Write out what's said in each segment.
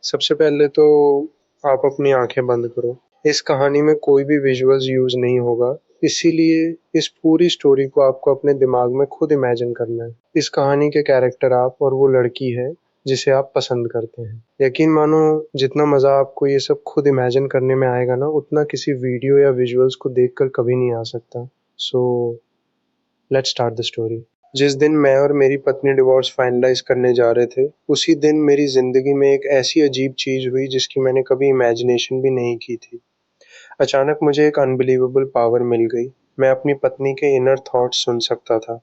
सबसे पहले तो आप अपनी आंखें बंद करो। इस कहानी में कोई भी विजुअल्स यूज नहीं होगा, इसीलिए इस पूरी स्टोरी को आपको अपने दिमाग में खुद इमेजिन करना है। इस कहानी के कैरेक्टर आप और वो लड़की है जिसे आप पसंद करते हैं। यकीन मानो, जितना मजा आपको ये सब खुद इमेजिन करने में आएगा ना, उतना किसी वीडियो या विजुअल्स को देखकर कभी नहीं आ सकता। So let's start the story. जिस दिन मैं और मेरी पत्नी डिवोर्स फाइनलाइज करने जा रहे थे, उसी दिन मेरी जिंदगी में एक ऐसी अजीब चीज हुई जिसकी मैंने कभी इमेजिनेशन भी नहीं की थी। अचानक मुझे एक अनबिलीवेबल पावर मिल गई। मैं अपनी पत्नी के इनर थॉट्स सुन सकता था।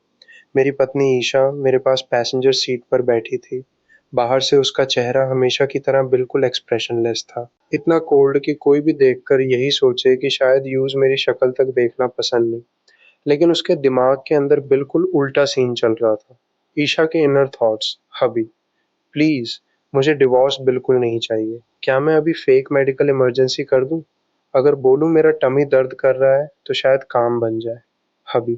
मेरी पत्नी ईशा मेरे पास पैसेंजर सीट पर बैठी थी। बाहर से उसका चेहरा हमेशा की तरह बिल्कुल एक्सप्रेशनलेस था, इतना कोल्ड कि कोई भी देखकर यही सोचे कि शायद यूज मेरी शक्ल तक देखना पसंद नहीं। लेकिन उसके दिमाग के अंदर बिल्कुल उल्टा सीन चल रहा था। ईशा के इनर थॉट्स: हबी, प्लीज, मुझे डिवोर्स बिल्कुल नहीं चाहिए। क्या मैं अभी फेक मेडिकल इमरजेंसी कर दूं? अगर बोलूं मेरा टमी दर्द कर रहा है तो शायद काम बन जाए। हबी,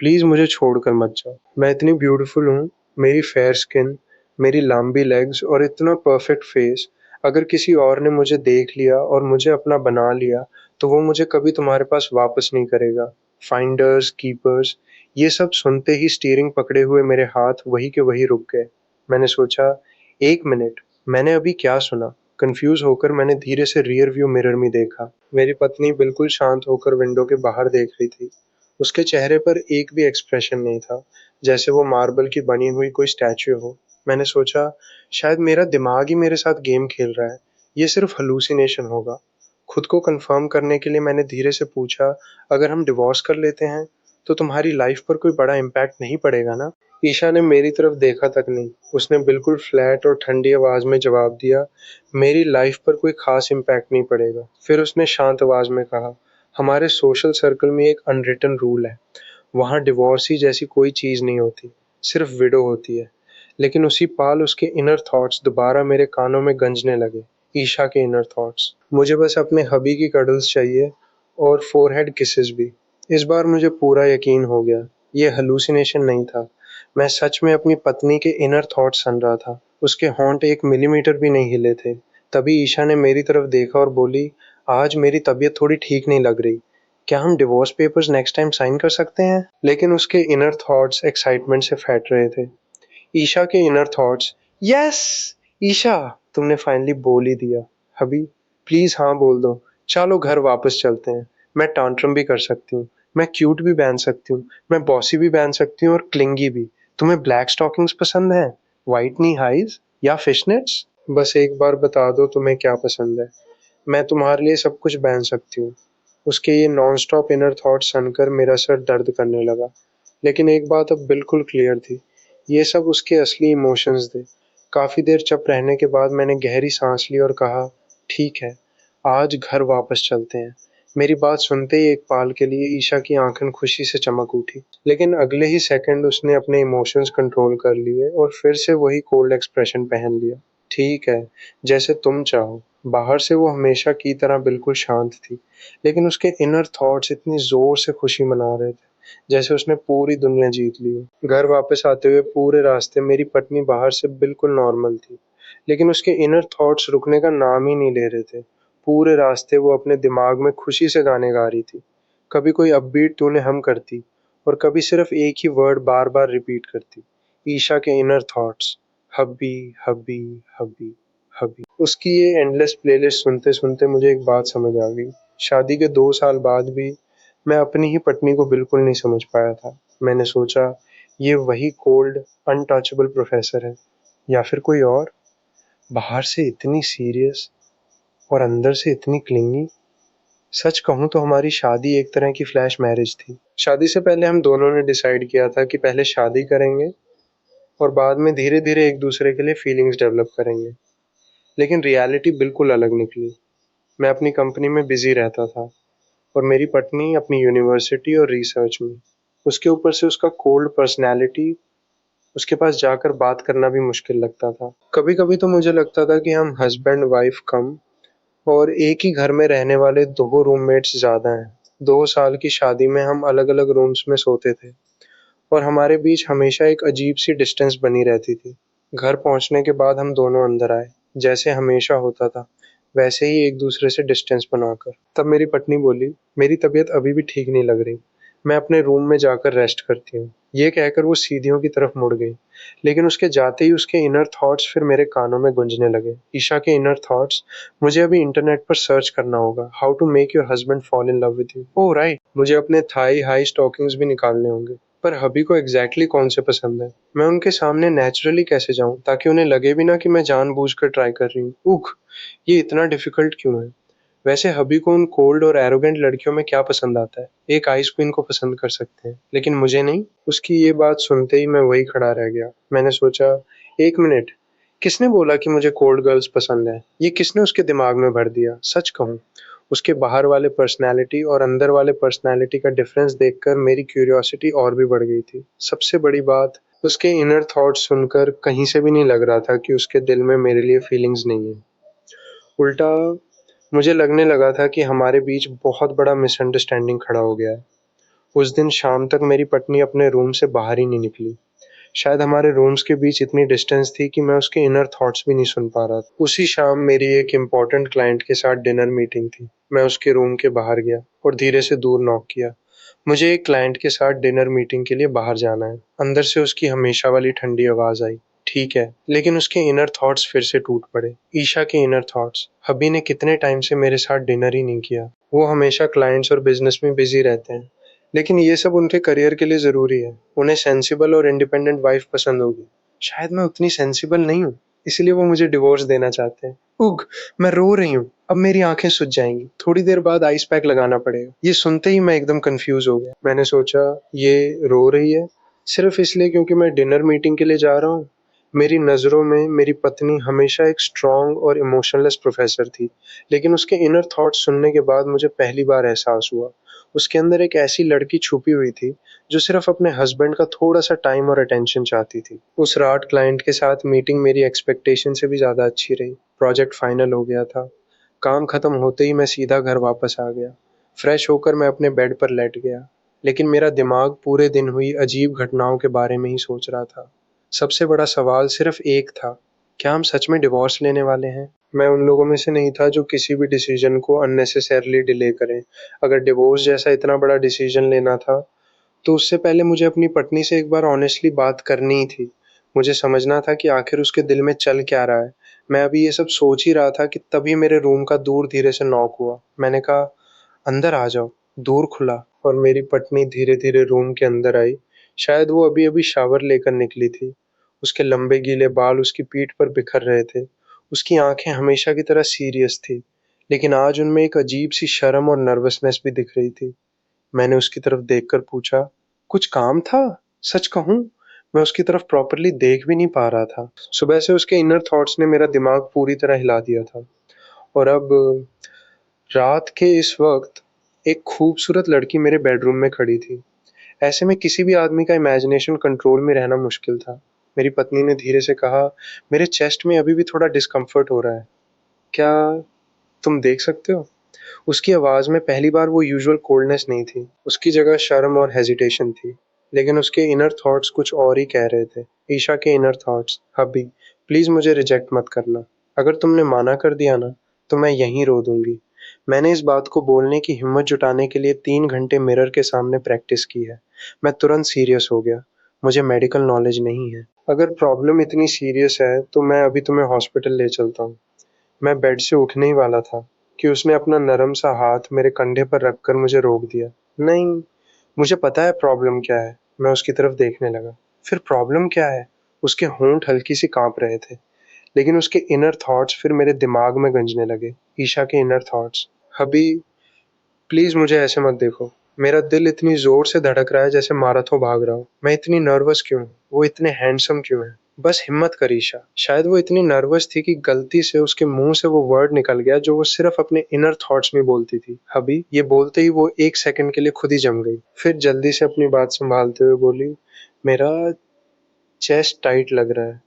प्लीज मुझे छोड़कर मत जाओ। मैं इतनी ब्यूटीफुल हूँ, मेरी फेयर स्किन, मेरी लंबी लेग्स और इतना परफेक्ट फेस। अगर किसी और ने मुझे देख लिया और मुझे अपना बना लिया तो वो मुझे कभी तुम्हारे पास वापस नहीं करेगा। फाइंडर्स, कीपर्स, ये सब सुनते ही स्टीयरिंग पकड़े हुए मेरे हाथ वही के वही रुक गए। मैंने सोचा, एक मिनट, मैंने अभी क्या सुना? कंफ्यूज होकर मैंने धीरे से रियर व्यू मिरर में देखा। मेरी पत्नी बिल्कुल शांत होकर विंडो के बाहर देख रही थी। उसके चेहरे पर एक भी एक्सप्रेशन नहीं था, जैसे वो मार्बल की बनी हुई कोई स्टैच्यू हो। मैंने सोचा, शायद मेरा दिमाग ही मेरे साथ गेम खेल रहा है, ये सिर्फ हलूसिनेशन होगा। खुद को कंफर्म करने के लिए मैंने धीरे से पूछा, अगर हम डिवोर्स कर लेते हैं तो तुम्हारी लाइफ पर कोई बड़ा इम्पैक्ट नहीं पड़ेगा ना? ईशा ने मेरी तरफ देखा तक नहीं, उसने बिल्कुल फ्लैट और ठंडी आवाज में जवाब दिया, मेरी लाइफ पर कोई खास इम्पैक्ट नहीं पड़ेगा। फिर उसने शांत आवाज में कहा, हमारे सोशल सर्कल में एक अनरिटन रूल है, वहाँ डिवोर्स ही जैसी कोई चीज नहीं होती, सिर्फ विडो होती है। लेकिन उसी पाल उसके इनर थॉट्स दोबारा मेरे कानों में गंजने लगे। ईशा के इनर थॉट्स: मुझे बस अपने हबी की कडल्स चाहिए, और फोरहेड किसेस भी। इस बार मुझे पूरा यकीन हो गया, ये हलूसिनेशन नहीं था। मैं सच में अपनी पत्नी के इनर थॉट्स सुन रहा था। उसके होंठ एक मिलीमीटर भी नहीं हिले थे। तभी ईशा ने मेरी तरफ देखा और बोली, आज मेरी तबीयत थोड़ी ठीक नहीं लग रही, क्या हम divorce papers next time sign कर सकते हैं? लेकिन उसके इनर थॉट्स एक्साइटमेंट से फैट रहे थे। ईशा के इनर थॉट्स: यस ईशा, तुमने फाइनली बोल ही दिया। हबी, प्लीज हाँ बोल दो। चलो घर वापस चलते हैं। मैं टांट्रम भी कर सकती हूँ, मैं क्यूट भी पहन सकती हूँ, मैं बॉसी भी पहन सकती हूँ और क्लिंगी भी। तुम्हें ब्लैक स्टॉकिंग्स पसंद है, व्हाइट नी हाइज या फिशनेट्स? बस एक बार बता दो तुम्हें क्या पसंद है, मैं तुम्हारे लिए सब कुछ पहन सकती हूँ। उसके ये नॉनस्टॉप इनर थॉट सुनकर मेरा सर दर्द करने लगा। लेकिन एक बात अब बिल्कुल क्लियर थी, ये सब उसके असली इमोशंस थे। काफी देर चुप रहने के बाद मैंने गहरी सांस ली और कहा, ठीक है, आज घर वापस चलते हैं। मेरी बात सुनते ही एक पाल के लिए ईशा की आंखें खुशी से चमक उठी, लेकिन अगले ही सेकंड उसने अपने इमोशंस कंट्रोल कर लिए और फिर से वही कोल्ड एक्सप्रेशन पहन लिया। ठीक है, जैसे तुम चाहो। बाहर से वो हमेशा की तरह बिल्कुल शांत थी, लेकिन उसके इनर थॉट्स इतनी जोर से खुशी मना रहे थे, जैसे उसने पूरी दुनिया जीत ली हो। घर वापस आते हुए पूरे रास्ते मेरी पत्नी बाहर से बिल्कुल नॉर्मल थी, लेकिन उसके इनर थॉट्स रुकने का नाम ही नहीं ले रहे थे। पूरे रास्ते वो अपने दिमाग में खुशी से गाने गा रही थी। कभी कोई अपबीट तूने हम करती, और कभी सिर्फ एक ही वर्ड बार बार रिपीट करती, ईशा के inner thoughts: hubby, hubby, hubby, hubby. उसकी ये एंडलेस प्लेलिस्ट सुनते सुनते मुझे एक बात समझ आ गई। शादी के 2 साल बाद भी मैं अपनी ही पत्नी को बिल्कुल नहीं समझ पाया था। मैंने सोचा, ये वही कोल्ड अनटचेबल प्रोफेसर है, या फिर कोई और? बाहर से इतनी सीरियस और अंदर से इतनी क्लिंगी। सच कहूं तो हमारी शादी एक तरह की फ्लैश मैरिज थी। शादी से पहले हम दोनों ने डिसाइड किया था कि पहले शादी करेंगे और बाद में धीरे धीरे एक दूसरे के लिए फीलिंग्स डेवलप करेंगे। लेकिन रियलिटी बिल्कुल अलग निकली। मैं अपनी कंपनी में बिजी रहता था और मेरी पत्नी अपनी यूनिवर्सिटी और रिसर्च में। उसके ऊपर से उसका कोल्ड पर्सनैलिटी, उसके पास जाकर बात करना भी मुश्किल लगता था। कभी कभी तो मुझे लगता था कि हम हस्बैंड वाइफ कम और एक ही घर में रहने वाले दो रूममेट्स ज्यादा हैं। 2 साल की शादी में हम अलग अलग रूम्स में सोते थे और हमारे बीच हमेशा एक अजीब सी डिस्टेंस बनी रहती थी। घर पहुंचने के बाद हम दोनों अंदर आए। जैसे हमेशा होता था, वैसे ही एक दूसरे से डिस्टेंस बनाकर। तब मेरी पत्नी बोली, मेरी तबीयत अभी भी ठीक नहीं लग रही, मैं अपने रूम में जाकर रेस्ट करती हूँ। ये कहकर वो सीढ़ियों की तरफ मुड़ गई, लेकिन उसके जाते ही उसके इनर थॉट्स फिर मेरे कानों में गूंजने लगे। ईशा के इनर थॉट्स, मुझे अभी इंटरनेट पर सर्च करना होगा, how to make your husband fall in love with you. Oh right, मुझे अपने थाई हाई स्टॉकिंग्स भी निकालने होंगे। पर हबी को एग्जैक्टली कौन से पसंद है, मैं उनके सामने नेचुरली कैसे जाऊं ताकि उन्हें लगे भी ना कि मैं जानबूझकर ट्राई कर रही हूँ। उख, ये इतना डिफिकल्ट क्यों है। वैसे हबी को उन कोल्ड और एरोगेंट लड़कियों में क्या पसंद आता है, एक आइस क्वीन को पसंद कर सकते हैं लेकिन मुझे नहीं। उसकी ये बात सुनते ही मैं वही खड़ा रह गया। मैंने सोचा, एक मिनट, किसने बोला कि मुझे कोल्ड गर्ल्स पसंद है, ये किसने उसके दिमाग में भर दिया। सच कहूँ, उसके बाहर वाले पर्सनैलिटी और अंदर वाले पर्सनैलिटी का डिफरेंस देखकर मेरी क्यूरियोसिटी और भी बढ़ गई थी। सबसे बड़ी बात, उसके इनर थॉट्स सुनकर कहीं से भी नहीं लग रहा था कि उसके दिल में मेरे लिए फीलिंग्स नहीं है। उल्टा मुझे लगने लगा था कि हमारे बीच बहुत बड़ा मिसअंडरस्टैंडिंग खड़ा हो गया है। उस दिन शाम तक मेरी पत्नी अपने रूम से बाहर ही नहीं निकली। शायद हमारे रूम्स के बीच इतनी डिस्टेंस थी कि मैं उसके इनर थॉट्स भी नहीं सुन पा रहा था। उसी शाम मेरी एक इम्पोर्टेंट क्लाइंट के साथ डिनर मीटिंग थी। मैं उसके रूम के बाहर गया और धीरे से दूर नॉक किया। मुझे एक क्लाइंट के साथ डिनर मीटिंग के लिए बाहर जाना है। अंदर से उसकी हमेशा वाली ठंडी आवाज आई, ठीक है, लेकिन उसके इनर थॉट्स फिर से टूट पड़े। ईशा के इनर थॉट्स, हबी ने कितने टाइम से मेरे साथ डिनर ही नहीं किया, वो हमेशा क्लाइंट्स और बिजनेस में बिजी रहते हैं, लेकिन ये सब उनके करियर के लिए जरूरी है। उन्हें सेंसिबल और इंडिपेंडेंट वाइफ पसंद होगी, शायद मैं उतनी सेंसिबल नहीं हूँ, इसलिए वो मुझे डिवोर्स देना चाहते हैं। उग, मैं रो रही हूँ, अब मेरी आंखें सूज जाएंगी, थोड़ी देर बाद आइस पैक लगाना पड़ेगा। ये सुनते ही मैं एकदम कंफ्यूज हो गया। मैंने सोचा, ये रो रही है सिर्फ इसलिए क्योंकि मैं डिनर मीटिंग के लिए जा रहा हूँ। मेरी नज़रों में मेरी पत्नी हमेशा एक स्ट्रांग और इमोशनलेस प्रोफेसर थी, लेकिन उसके इनर थॉट्स सुनने के बाद मुझे पहली बार एहसास हुआ, उसके अंदर एक ऐसी लड़की छुपी हुई थी जो सिर्फ अपने हस्बैंड का थोड़ा सा टाइम और अटेंशन चाहती थी। उस रात क्लाइंट के साथ मीटिंग मेरी एक्सपेक्टेशन से भी ज़्यादा अच्छी रही। प्रोजेक्ट फाइनल हो गया था। काम खत्म होते ही मैं सीधा घर वापस आ गया। फ्रेश होकर मैं अपने बेड पर लेट गया, लेकिन मेरा दिमाग पूरे दिन हुई अजीब घटनाओं के बारे में ही सोच रहा था। सबसे बड़ा सवाल सिर्फ एक था, क्या हम सच में डिवोर्स लेने वाले हैं। मैं उन लोगों में से नहीं था जो किसी भी डिसीजन को अननेसेसरली डिले करें। अगर डिवोर्स जैसा इतना बड़ा डिसीजन लेना था, तो उससे पहले मुझे अपनी पत्नी से एक बार ऑनेस्टली बात करनी ही थी। मुझे समझना था कि आखिर उसके दिल में चल क्या रहा है। मैं अभी ये सब सोच ही रहा था कि तभी मेरे रूम का दूर धीरे से नॉक हुआ। मैंने कहा, अंदर आ जाओ। दूर खुला और मेरी पत्नी धीरे धीरे रूम के अंदर आई। शायद वो अभी अभी शावर लेकर निकली थी। उसके लंबे गीले बाल उसकी पीठ पर बिखर रहे थे। उसकी आंखें हमेशा की तरह सीरियस थी, लेकिन आज उनमें एक अजीब सी शर्म और नर्वसनेस भी दिख रही थी। मैंने उसकी तरफ देखकर पूछा, कुछ काम था। सच कहूं, मैं उसकी तरफ प्रॉपरली देख भी नहीं पा रहा था। सुबह से उसके इनर थॉट्स ने मेरा दिमाग पूरी तरह हिला दिया था। और अब रात के इस वक्त एक खूबसूरत लड़की मेरे बेडरूम में खड़ी थी। ऐसे में किसी भी आदमी का इमेजिनेशन कंट्रोल में रहना मुश्किल था। मेरी पत्नी ने धीरे से कहा, मेरे चेस्ट में अभी भी थोड़ा डिस्कम्फर्ट हो रहा है, क्या तुम देख सकते हो। उसकी आवाज में पहली बार वो यूजुअल कोल्डनेस नहीं थी, उसकी जगह शर्म और हेजिटेशन थी। लेकिन उसके इनर थॉट्स कुछ और ही कह रहे थे। ईशा के इनर थॉट्स, हबी प्लीज मुझे रिजेक्ट मत करना, अगर तुमने माना कर दिया ना, तो मैं यहीं रो दूंगी। मैंने इस बात को बोलने की हिम्मत जुटाने के लिए 3 घंटे मिरर के सामने प्रैक्टिस की है। मैं तुरंत सीरियस हो गया, मुझे मेडिकल नॉलेज नहीं है। अगर प्रॉब्लम इतनी सीरियस है तो मैं अभी तुम्हें हॉस्पिटल ले चलता हूँ। मैं बेड से उठने ही वाला था कि उसने अपना नरम सा हाथ मेरे कंधे पर रखकर मुझे रोक दिया। नहीं, मुझे पता है प्रॉब्लम क्या है। मैं उसकी तरफ देखने लगा। फिर प्रॉब्लम क्या है। उसके होंठ हल्की सी कांप रहे थे, लेकिन उसके इनर थॉट्स फिर मेरे दिमाग में गूंजने लगे। ईशा के इनर थॉट्स, हबी प्लीज मुझे ऐसे मत देखो, मेरा दिल इतनी जोर से धड़क रहा है जैसे मैराथन भाग रहा हूँ। मैं इतनी नर्वस क्यों हूँ, वो इतने हैंडसम क्यों है। बस हिम्मत कर ईशा। शायद वो इतनी नर्वस थी कि गलती से उसके मुंह से वो वर्ड निकल गया जो वो सिर्फ अपने इनर थॉट्स में बोलती थी, हबी। ये बोलते ही वो एक सेकंड के लिए खुद ही जम गई, फिर जल्दी से अपनी बात संभालते हुए बोली, मेरा चेस्ट टाइट लग रहा है,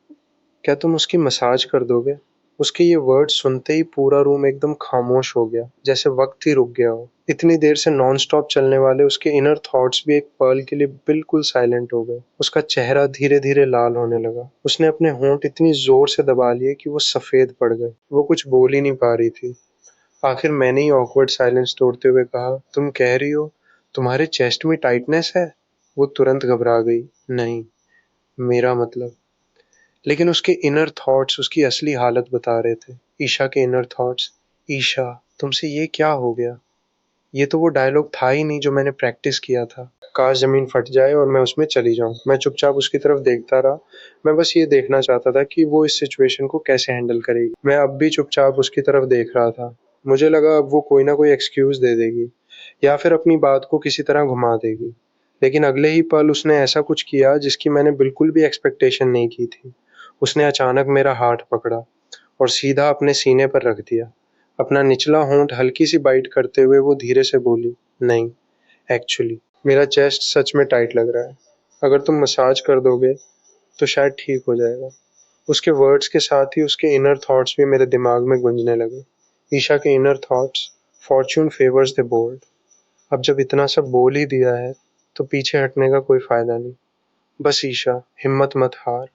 क्या तुम उसकी मसाज कर दोगे। उसके ये वर्ड सुनते ही पूरा रूम एकदम खामोश हो गया, जैसे वक्त ही रुक गया हो। इतनी देर से नॉन स्टॉप चलने वाले उसके इनर थॉट्स भी एक पल के लिए बिल्कुल साइलेंट हो गए। उसका चेहरा धीरे धीरे लाल होने लगा। उसने अपने होंठ इतनी जोर से दबा लिए कि वो सफेद पड़ गए। वो कुछ बोल ही नहीं पा रही थी। आखिर मैंने ही ऑकवर्ड साइलेंस तोड़ते हुए कहा, तुम कह रही हो तुम्हारे चेस्ट में टाइटनेस है? वो तुरंत घबरा गई। नहीं, मेरा मतलब। लेकिन उसके इनर थॉट्स उसकी असली हालत बता रहे थे। ईशा के इनर थॉट्स, ईशा तुमसे ये क्या हो गया? ये तो वो डायलॉग था ही नहीं जो मैंने प्रैक्टिस किया था। काश जमीन फट जाए और मैं उसमें चली जाऊं। मैं चुपचाप उसकी तरफ देखता रहा। मैं बस ये देखना चाहता था कि वो इस सिचुएशन को कैसे हैंडल करेगी। मैं अब भी चुपचाप उसकी तरफ देख रहा था। मुझे लगा अब वो कोई ना कोई एक्सक्यूज दे देगी या फिर अपनी बात को किसी तरह घुमा देगी। लेकिन अगले ही पल उसने ऐसा कुछ किया जिसकी मैंने बिल्कुल भी एक्सपेक्टेशन नहीं की थी। उसने अचानक मेरा हाथ पकड़ा और सीधा अपने सीने पर रख दिया। अपना निचला होंठ हल्की सी बाइट करते हुए वो धीरे से बोली, नहीं, एक्चुअली मेरा चेस्ट सच में टाइट लग रहा है। अगर तुम मसाज कर दोगे तो शायद ठीक हो जाएगा। उसके वर्ड्स के साथ ही उसके इनर थॉट्स भी मेरे दिमाग में गूंजने लगे। ईशा के inner thoughts, fortune favours the bold. अब जब इतना सब बोल ही दिया है तो पीछे हटने का कोई फायदा नहीं। बस ईशा, हिम्मत मत हार।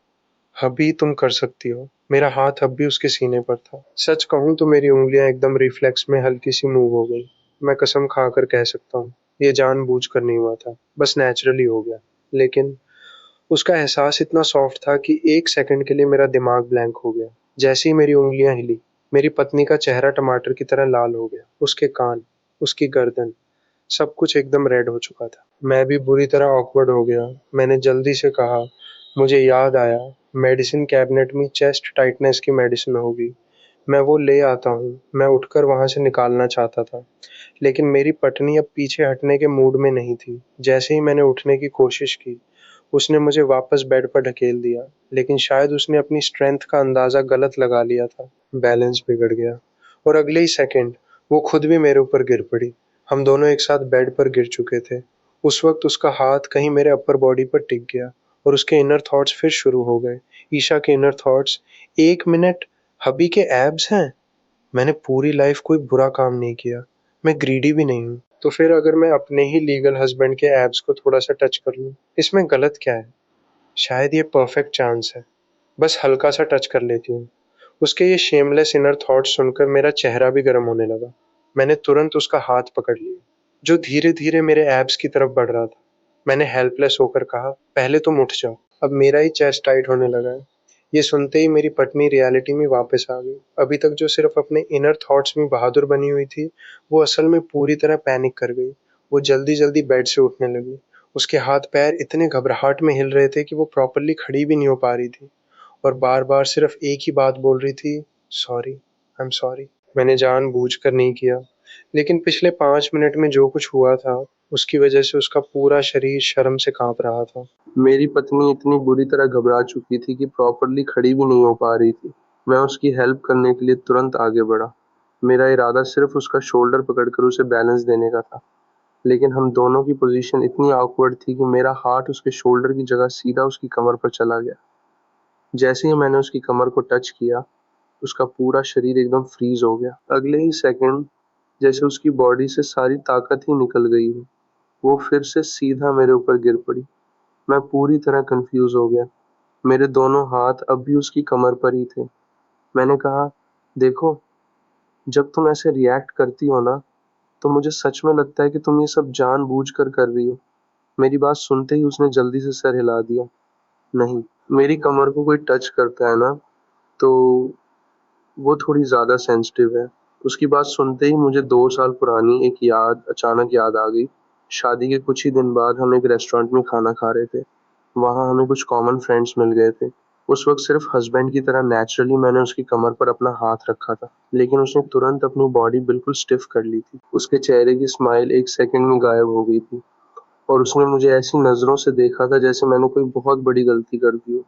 अभी तुम कर सकती हो। मेरा हाथ अब भी उसके सीने पर था। सच कहूं तो मेरी उंगलियां एकदम रिफ्लेक्स में हल्की सी मूव हो गई। मैं कसम खाकर कह सकता हूँ ये जानबूझकर नहीं हुआ था, बस नेचुरली हो गया। लेकिन उसका एहसास इतना सॉफ्ट था कि एक सेकंड के लिए मेरा दिमाग ब्लैंक हो गया। जैसे ही मेरी उंगलियां हिली, मेरी पत्नी का चेहरा टमाटर की तरह लाल हो गया। उसके कान, उसकी गर्दन, सब कुछ एकदम रेड हो चुका था। मैं भी बुरी तरह ऑकवर्ड हो गया। मैंने जल्दी से कहा, मुझे याद आया, मेडिसिन कैबिनेट में चेस्ट टाइटनेस की मेडिसिन होगी। मैं वो ले आता हूँ। मैं उठकर वहां से निकालना चाहता था, लेकिन मेरी पत्नी अब पीछे हटने के मूड में नहीं थी। जैसे ही मैंने उठने की कोशिश की, उसने मुझे वापस बेड पर ढकेल दिया। लेकिन शायद उसने अपनी स्ट्रेंथ का अंदाजा गलत लगा लिया था। बैलेंस बिगड़ गया और अगले ही सेकंड वो खुद भी मेरे ऊपर गिर पड़ी। हम दोनों एक साथ बेड पर गिर चुके थे। उस वक्त उसका हाथ कहीं मेरे अपर बॉडी पर टिक गया और उसके इनर थॉट्स फिर शुरू हो गए। ईशा के इनर थॉट्स, 1 मिनट, हबी के एब्स हैं। मैंने पूरी लाइफ कोई बुरा काम नहीं किया। मैं ग्रीडी भी नहीं हूँ। तो फिर अगर मैं अपने ही लीगल हस्बैंड के एब्स को थोड़ा सा टच कर लूँ, इसमें गलत क्या है? शायद ये परफेक्ट चांस है। बस हल्का सा टच कर लेती हूँ। उसके ये शेमलेस इनर थॉट्स सुनकर मेरा चेहरा भी गर्म होने लगा। मैंने तुरंत उसका हाथ पकड़ लिया, जो धीरे धीरे मेरे एब्स की तरफ बढ़ रहा था। मैंने हेल्पलेस होकर कहा, पहले तुम उठ जाओ। अब मेरा ही चेस्ट टाइट होने लगा है। ये सुनते ही मेरी पत्नी रियलिटी में वापस आ गई। अभी तक जो सिर्फ अपने इनर थॉट्स में बहादुर बनी हुई थी, वो असल में पूरी तरह पैनिक कर गई। वो जल्दी जल्दी बेड से उठने लगी। उसके हाथ पैर इतने घबराहट में हिल रहे थे कि वो प्रॉपरली खड़ी भी नहीं हो पा रही थी और बार बार सिर्फ एक ही बात बोल रही थी, सॉरी, आई एम सॉरी। मैंने जानबूझकर नहीं किया, लेकिन पिछले 5 मिनट में जो कुछ हुआ था उसकी वजह से उसका पूरा शरीर शर्म से कांप रहा था। मेरी पत्नी इतनी बुरी तरह घबरा चुकी थी कि प्रॉपरली खड़ी भी नहीं हो पा रही थी। मैं उसकी हेल्प करने के लिए तुरंत आगे बढ़ा। मेरा इरादा सिर्फ उसका शोल्डर पकड़कर उसे बैलेंस देने का था, लेकिन हम दोनों की पोजीशन इतनी awkward थी कि मेरा हाथ उसके शोल्डर की जगह सीधा उसकी कमर पर चला गया। जैसे ही मैंने उसकी कमर को टच किया, उसका पूरा शरीर एकदम फ्रीज हो गया। अगले ही सेकंड जैसे उसकी बॉडी से सारी ताकत ही निकल गई हो, वो फिर से सीधा मेरे ऊपर गिर पड़ी। मैं पूरी तरह कंफ्यूज हो गया। मेरे दोनों हाथ अब भी उसकी कमर पर ही थे। मैंने कहा, देखो, जब तुम ऐसे रिएक्ट करती हो ना, तो मुझे सच में लगता है कि तुम ये सब जानबूझ कर रही हो। मेरी बात सुनते ही उसने जल्दी से सर हिला दिया। नहीं, मेरी कमर को कोई टच करता है ना, तो वो थोड़ी ज़्यादा सेंसिटिव है। उसकी बात सुनते ही मुझे 2 साल पुरानी एक याद अचानक याद आ गई। शादी के कुछ ही दिन बाद हम एक रेस्टोरेंट में खाना खा रहे थे। वहाँ हमें कुछ कॉमन फ्रेंड्स मिल गए थे। उस वक्त सिर्फ हस्बैंड की तरह नेचुरली मैंने उसकी कमर पर अपना हाथ रखा था, लेकिन उसने तुरंत अपनी बॉडी बिल्कुल स्टिफ कर ली थी। उसके चेहरे की स्माइल एक सेकंड में गायब हो गई थी और उसने मुझे ऐसी नज़रों से देखा था जैसे मैंने कोई बहुत बड़ी गलती कर दी हो।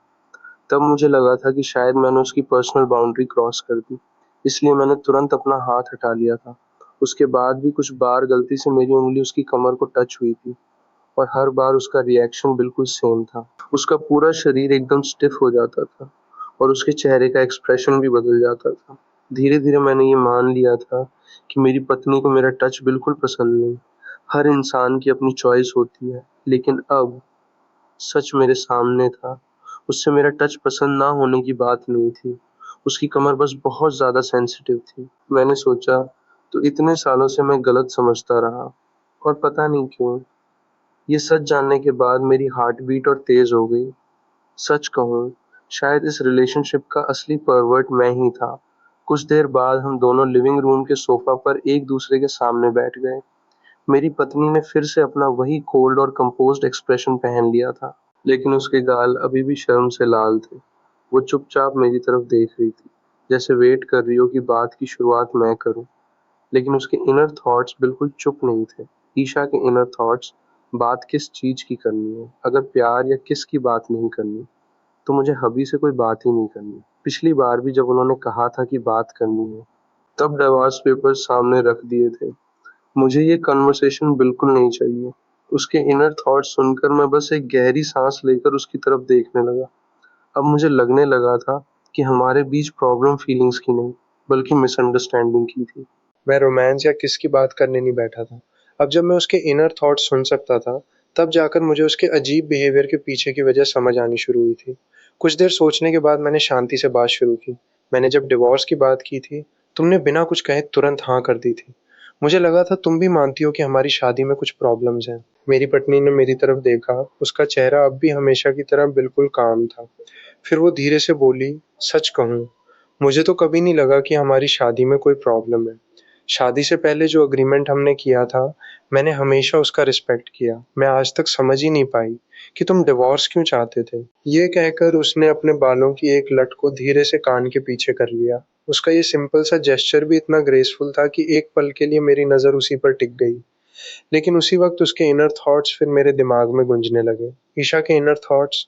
तब मुझे लगा था कि शायद मैंने उसकी पर्सनल बाउंड्री क्रॉस कर दी, इसलिए मैंने तुरंत अपना हाथ हटा लिया था। उसके बाद भी कुछ बार गलती से मेरी उंगली उसकी कमर को टच हुई थी और हर बार उसका रिएक्शन बिल्कुल सेम था। उसका पूरा शरीर एकदम स्टिफ हो जाता था। और उसके चेहरे का एक्सप्रेशन भी बदल जाता था। धीरे-धीरे मैंने ये मान लिया था कि मेरी पत्नी को मेरा टच बिल्कुल पसंद नहीं। हर इंसान की अपनी चॉइस होती है, लेकिन अब सच मेरे सामने था। उससे मेरा टच पसंद ना होने की बात नहीं थी। उसकी कमर बस बहुत ज़्यादा सेंसिटिव थी। मैंने सोचा, तो इतने सालों से मैं गलत समझता रहा और पता नहीं क्यों, ये सच जानने के बाद मेरी हार्ट बीट और तेज़ हो गई। सच कहूँ, शायद इस रिलेशनशिप का असली परवर्ट मैं ही था। कुछ देर बाद हम दोनों लिविंग रूम के सोफा पर एक दूसरे के सामने बैठ गए। मेरी पत्नी ने फिर से अपना वही कोल्ड और कंपोज्ड एक्सप्रेशन पहन लिया था, लेकिन उसके गाल अभी भी शर्म से लाल थे। वो चुपचाप मेरी तरफ देख रही थी, जैसे वेट कर रही हो कि बात की शुरुआत मैं करूं। लेकिन उसके इनर थॉट्स बिल्कुल चुप नहीं थे। ईशा के इनर थॉट्स, बात किस चीज की करनी है? अगर प्यार या किस की बात नहीं करनी, तो मुझे हबी से कोई बात ही नहीं करनी। पिछली बार भी जब उन्होंने कहा था कि बात करनी है, तब डिवोर्स पेपर्स सामने रख दिए थे। मुझे ये कन्वर्सेशन बिल्कुल नहीं चाहिए। उसके इनर थॉट्स सुनकर मैं बस एक गहरी सांस लेकर उसकी तरफ देखने लगा। अब मुझे लगने लगा था कि हमारे बीच प्रॉब्लम फीलिंग्स की नहीं, बल्कि मिसअंडरस्टैंडिंग की थी। मैं रोमांस या किस की बात करने नहीं बैठा था। अब जब मैं उसके इनर थॉट्स सुन सकता था, तब जाकर मुझे उसके अजीब बिहेवियर के पीछे की वजह समझ आनी शुरू हुई थी। कुछ देर सोचने के बाद मैंने शांति से बात शुरू की। मैंने जब डिवोर्स की बात की थी, तुमने बिना कुछ कहे तुरंत हाँ कर दी थी। मुझे लगा था तुम भी मानती हो कि हमारी शादी में कुछ प्रॉब्लम्स हैं। मेरी पत्नी ने मेरी तरफ देखा, उसका चेहरा अब भी हमेशा की तरह बिल्कुल काम था। फिर वो धीरे से बोली, सच कहूँ, मुझे तो कभी नहीं लगा कि हमारी शादी में कोई प्रॉब्लम है। शादी से पहले जो एग्रीमेंट हमने किया था, मैंने हमेशा उसका रिस्पेक्ट किया। मैं आज तक समझ ही नहीं पाई कि तुम डिवोर्स क्यों चाहते थे। ये कहकर उसने अपने बालों की एक लट को धीरे से कान के पीछे कर लिया। उसका ये सिंपल सा जेस्चर भी इतना ग्रेसफुल था कि एक पल के लिए मेरी नज़र उसी पर टिक गई। लेकिन उसी वक्त उसके इनर थॉट्स फिर मेरे दिमाग में गूंजने लगे। ईशा के इनर थॉट्स,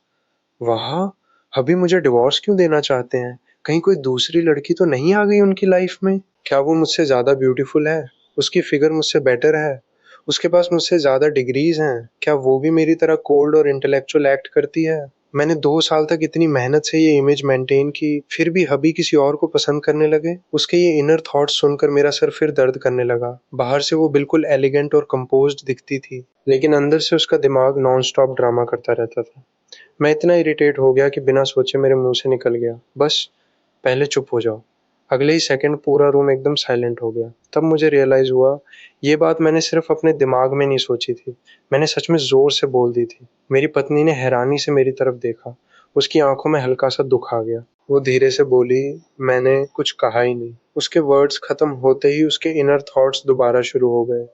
वाह! अभी मुझे डिवोर्स क्यों देना चाहते हैं? कहीं कोई दूसरी लड़की तो नहीं आ गई उनकी लाइफ में? क्या वो मुझसे ज़्यादा ब्यूटीफुल है? उसकी फिगर मुझसे बेटर है? उसके पास मुझसे ज़्यादा डिग्रीज़ हैं? क्या वो भी मेरी तरह कोल्ड और इंटेलेक्चुअल एक्ट करती है? मैंने 2 साल तक इतनी मेहनत से ये इमेज मेंटेन की, फिर भी हबी किसी और को पसंद करने लगे? उसके ये इनर थॉट्स सुनकर मेरा सर फिर दर्द करने लगा। बाहर से वो बिल्कुल एलिगेंट और कंपोज्ड दिखती थी, लेकिन अंदर से उसका दिमाग नॉन स्टॉप ड्रामा करता रहता था। मैं इतना इरिटेट हो गया कि बिना सोचे मेरे मुंह से निकल गया, बस पहले चुप हो जाओ। अगले ही सेकंड पूरा रूम एकदम साइलेंट हो गया। तब मुझे रियलाइज हुआ, ये बात मैंने सिर्फ अपने दिमाग में नहीं सोची थी, मैंने सच में जोर से बोल दी थी। मेरी पत्नी ने हैरानी से मेरी तरफ देखा। उसकी आंखों में हल्का सा दुख आ गया। वो धीरे से बोली, मैंने कुछ कहा ही नहीं। उसके वर्ड्स खत्म होते ही उसके इनर थॉट्स दोबारा शुरू हो गए।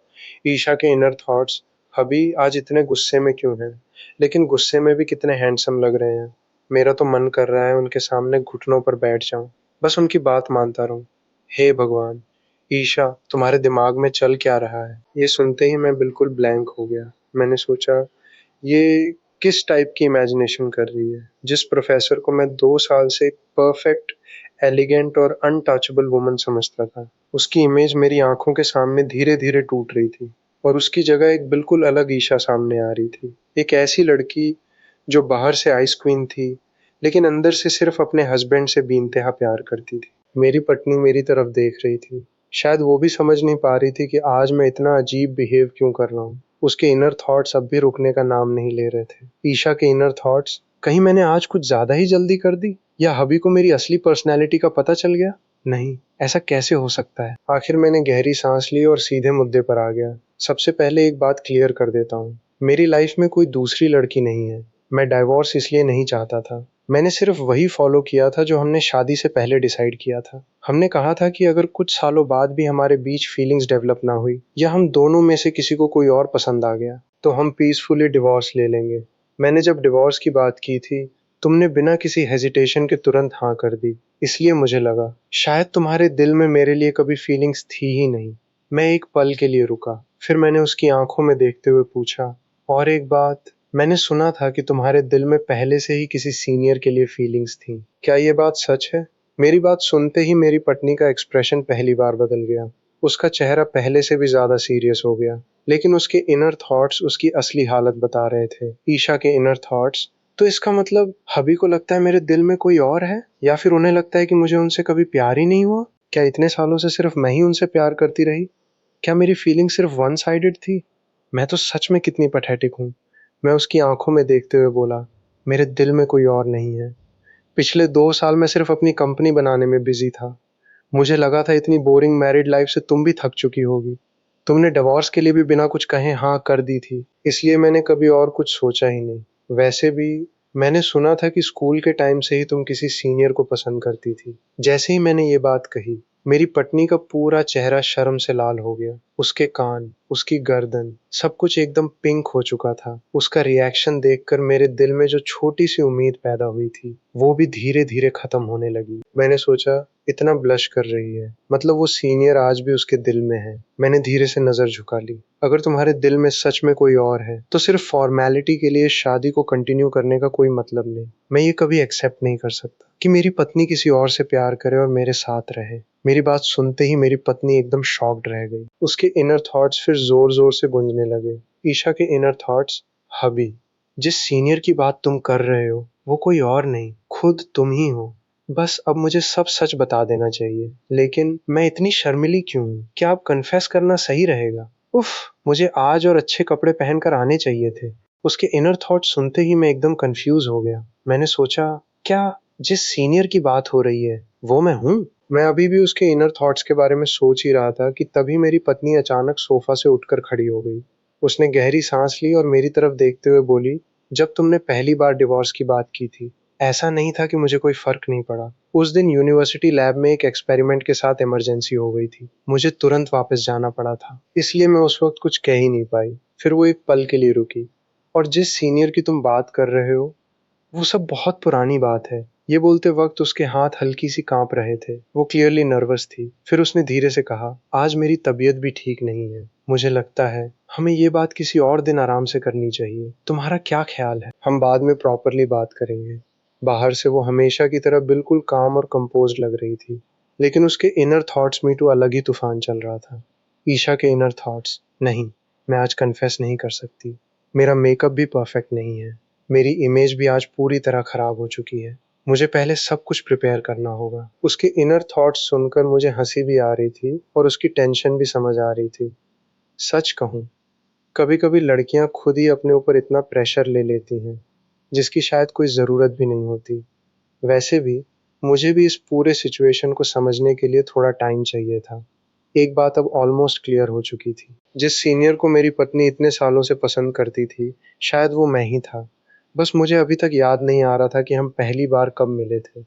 ईशा के इनर थॉट्स, अभी आज इतने गुस्से में क्यों हैं? लेकिन गुस्से में भी कितने हैंडसम लग रहे हैं। मेरा तो मन कर रहा है उनके सामने घुटनों पर बैठ जाऊं, बस उनकी बात मानता रहूं। हे भगवान! ईशा, तुम्हारे दिमाग में चल क्या रहा है? ये सुनते ही मैं बिल्कुल ब्लैंक हो गया। मैंने सोचा, ये किस टाइप की इमेजिनेशन कर रही है? जिस प्रोफेसर को मैं 2 साल से परफेक्ट, एलिगेंट और अनटचेबल वुमन समझता था, उसकी इमेज मेरी आंखों के सामने धीरे-धीरे टूट रही थी और उसकी जगह एक बिल्कुल अलग ईशा सामने आ रही थी। एक ऐसी लड़की जो बाहर से आइस क्वीन थी, लेकिन अंदर से सिर्फ अपने हस्बैंड से बेइंतहा प्यार करती थी। मेरी पत्नी मेरी तरफ देख रही थी। शायद वो भी समझ नहीं पा रही थी कि आज मैं इतना अजीब बिहेव क्यों कर रहा हूँ। उसके इनर थॉट्स अब भी रुकने का नाम नहीं ले रहे थे। ईशा के इनर थॉट्स, कहीं मैंने आज कुछ ज्यादा ही जल्दी कर दी? या हबी को मेरी असली पर्सनैलिटी का पता चल गया? नहीं, ऐसा कैसे हो सकता है? आखिर मैंने गहरी सांस ली और सीधे मुद्दे पर आ गया। सबसे पहले एक बात क्लियर कर देता हूँ, मेरी लाइफ में कोई दूसरी लड़की नहीं है। मैं डाइवोर्स इसलिए नहीं चाहता था। मैंने सिर्फ वही फॉलो किया था जो हमने शादी से पहले डिसाइड किया था। हमने कहा था कि अगर कुछ सालों बाद भी हमारे बीच फीलिंग्स डेवलप ना हुई या हम दोनों में से किसी को कोई और पसंद आ गया, तो हम पीसफुली डिवोर्स ले लेंगे। मैंने जब डिवोर्स की बात की थी, तुमने बिना किसी हेजिटेशन के तुरंत हाँ कर दी। इसलिए मुझे लगा, शायद तुम्हारे दिल में मेरे लिए कभी फीलिंग्स थी ही नहीं। मैं एक पल के लिए रुका। फिर मैंने उसकी आंखों में देखते हुए पूछा, और एक बात, मैंने सुना था कि तुम्हारे दिल में पहले से ही किसी सीनियर के लिए फीलिंग्स थी। क्या ये बात सच है? मेरी बात सुनते ही मेरी पत्नी का एक्सप्रेशन पहली बार बदल गया। उसका चेहरा पहले से भी ज्यादा सीरियस हो गया, लेकिन उसके इनर थॉट्स उसकी असली हालत बता रहे थे। ईशा के इनर थॉट्स, तो इसका मतलब हबी को लगता है मेरे दिल में कोई और है, या फिर उन्हें लगता है कि मुझे उनसे कभी प्यार ही नहीं हुआ? क्या इतने सालों से सिर्फ मैं ही उनसे प्यार करती रही? क्या मेरी फीलिंग सिर्फ वन साइडेड थी? मैं तो सच में कितनी पैथेटिक हूँ। मैं उसकी आंखों में देखते हुए बोला, मेरे दिल में कोई और नहीं है। पिछले 2 साल मैं सिर्फ अपनी कंपनी बनाने में बिजी था। मुझे लगा था इतनी बोरिंग मैरिड लाइफ से तुम भी थक चुकी होगी। तुमने डिवोर्स के लिए भी बिना कुछ कहे हाँ कर दी थी, इसलिए मैंने कभी और कुछ सोचा ही नहीं। वैसे भी मैंने सुना था कि स्कूल के टाइम से ही तुम किसी सीनियर को पसंद करती थी। जैसे ही मैंने ये बात कही, मेरी पत्नी का पूरा चेहरा शर्म से लाल हो गया। उसके कान, उसकी गर्दन, सब कुछ एकदम पिंक हो चुका था। उसका रिएक्शन देखकर मेरे दिल में जो छोटी सी उम्मीद पैदा हुई थी, वो भी धीरे धीरे खत्म होने लगी। मैंने सोचा, इतना ब्लश कर रही है, मतलब वो सीनियर आज भी उसके दिल में है। मैंने धीरे से नजर झुका ली। अगर तुम्हारे दिल में सच में कोई और है, तो सिर्फ फॉर्मेलिटी के लिए शादी को कंटिन्यू करने का कोई मतलब नहीं। मैं ये कभी एक्सेप्ट नहीं कर सकता कि मेरी पत्नी किसी और से प्यार करे और मेरे साथ रहे। मेरी बात सुनते ही मेरी पत्नी एकदम शॉक्ड रह गई। उसके इनर थॉट्स फिर जोर जोर से गूंजने लगे। ईशा के इनर थॉट्स, हबी, जिस सीनियर की बात तुम कर रहे हो वो कोई और नहीं, खुद तुम ही हो। बस अब मुझे सब सच बता देना चाहिए, लेकिन मैं इतनी शर्मिली क्यों हूँ? क्या अब कन्फेस करना सही रहेगा? उफ, मुझे आज और अच्छे कपड़े पहनकर आने चाहिए थे। उसके इनर थॉट सुनते ही मैं एकदम कंफ्यूज हो गया। मैंने सोचा, क्या जिस सीनियर की बात हो रही है वो मैं हूँ? मैं अभी भी उसके इनर थॉट्स के बारे में सोच ही रहा था कि तभी मेरी पत्नी अचानक सोफा से उठकर खड़ी हो गई। उसने गहरी सांस ली और मेरी तरफ देखते हुए बोली, जब तुमने पहली बार डिवोर्स की बात की थी, ऐसा नहीं था कि मुझे कोई फर्क नहीं पड़ा। उस दिन यूनिवर्सिटी लैब में एक एक्सपेरिमेंट के साथ इमरजेंसी हो गई थी। मुझे तुरंत वापस जाना पड़ा था, इसलिए मैं उस वक्त कुछ कह ही नहीं पाई। फिर वो एक पल के लिए रुकी। और जिस सीनियर की तुम बात कर रहे हो, वो सब बहुत पुरानी बात है। ये बोलते वक्त उसके हाथ हल्की सी कांप रहे थे। वो क्लियरली नर्वस थी। फिर उसने धीरे से कहा, आज मेरी तबीयत भी ठीक नहीं है। मुझे लगता है हमें ये बात किसी और दिन आराम से करनी चाहिए। तुम्हारा क्या ख्याल है? हम बाद में प्रॉपरली बात करेंगे। बाहर से वो हमेशा की तरह बिल्कुल काम और कंपोज्ड लग रही थी, लेकिन उसके इनर थॉट्स में तो अलग ही तूफान चल रहा था। ईशा के इनर थॉट्स, नहीं, मैं आज कन्फेस नहीं कर सकती। मेरा मेकअप भी परफेक्ट नहीं है। मेरी इमेज भी आज पूरी तरह खराब हो चुकी है। मुझे पहले सब कुछ प्रिपेयर करना होगा। उसके इनर थॉट्स सुनकर मुझे हंसी भी आ रही थी और उसकी टेंशन भी समझ आ रही थी। सच कहूँ, कभी कभी लड़कियां खुद ही अपने ऊपर इतना प्रेशर ले लेती हैं जिसकी शायद कोई ज़रूरत भी नहीं होती। वैसे भी मुझे भी इस पूरे सिचुएशन को समझने के लिए थोड़ा टाइम चाहिए था। एक बात अब ऑलमोस्ट क्लियर हो चुकी थी। जिस सीनियर को मेरी पत्नी इतने सालों से पसंद करती थी, शायद वो मैं ही था। बस मुझे अभी तक याद नहीं आ रहा था कि हम पहली बार कब मिले थे।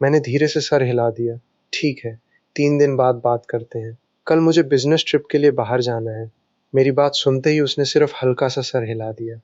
मैंने धीरे से सर हिला दिया। ठीक है, 3 दिन बाद बात करते हैं। कल मुझे बिजनेस ट्रिप के लिए बाहर जाना है। मेरी बात सुनते ही उसने सिर्फ हल्का सा सर हिला दिया।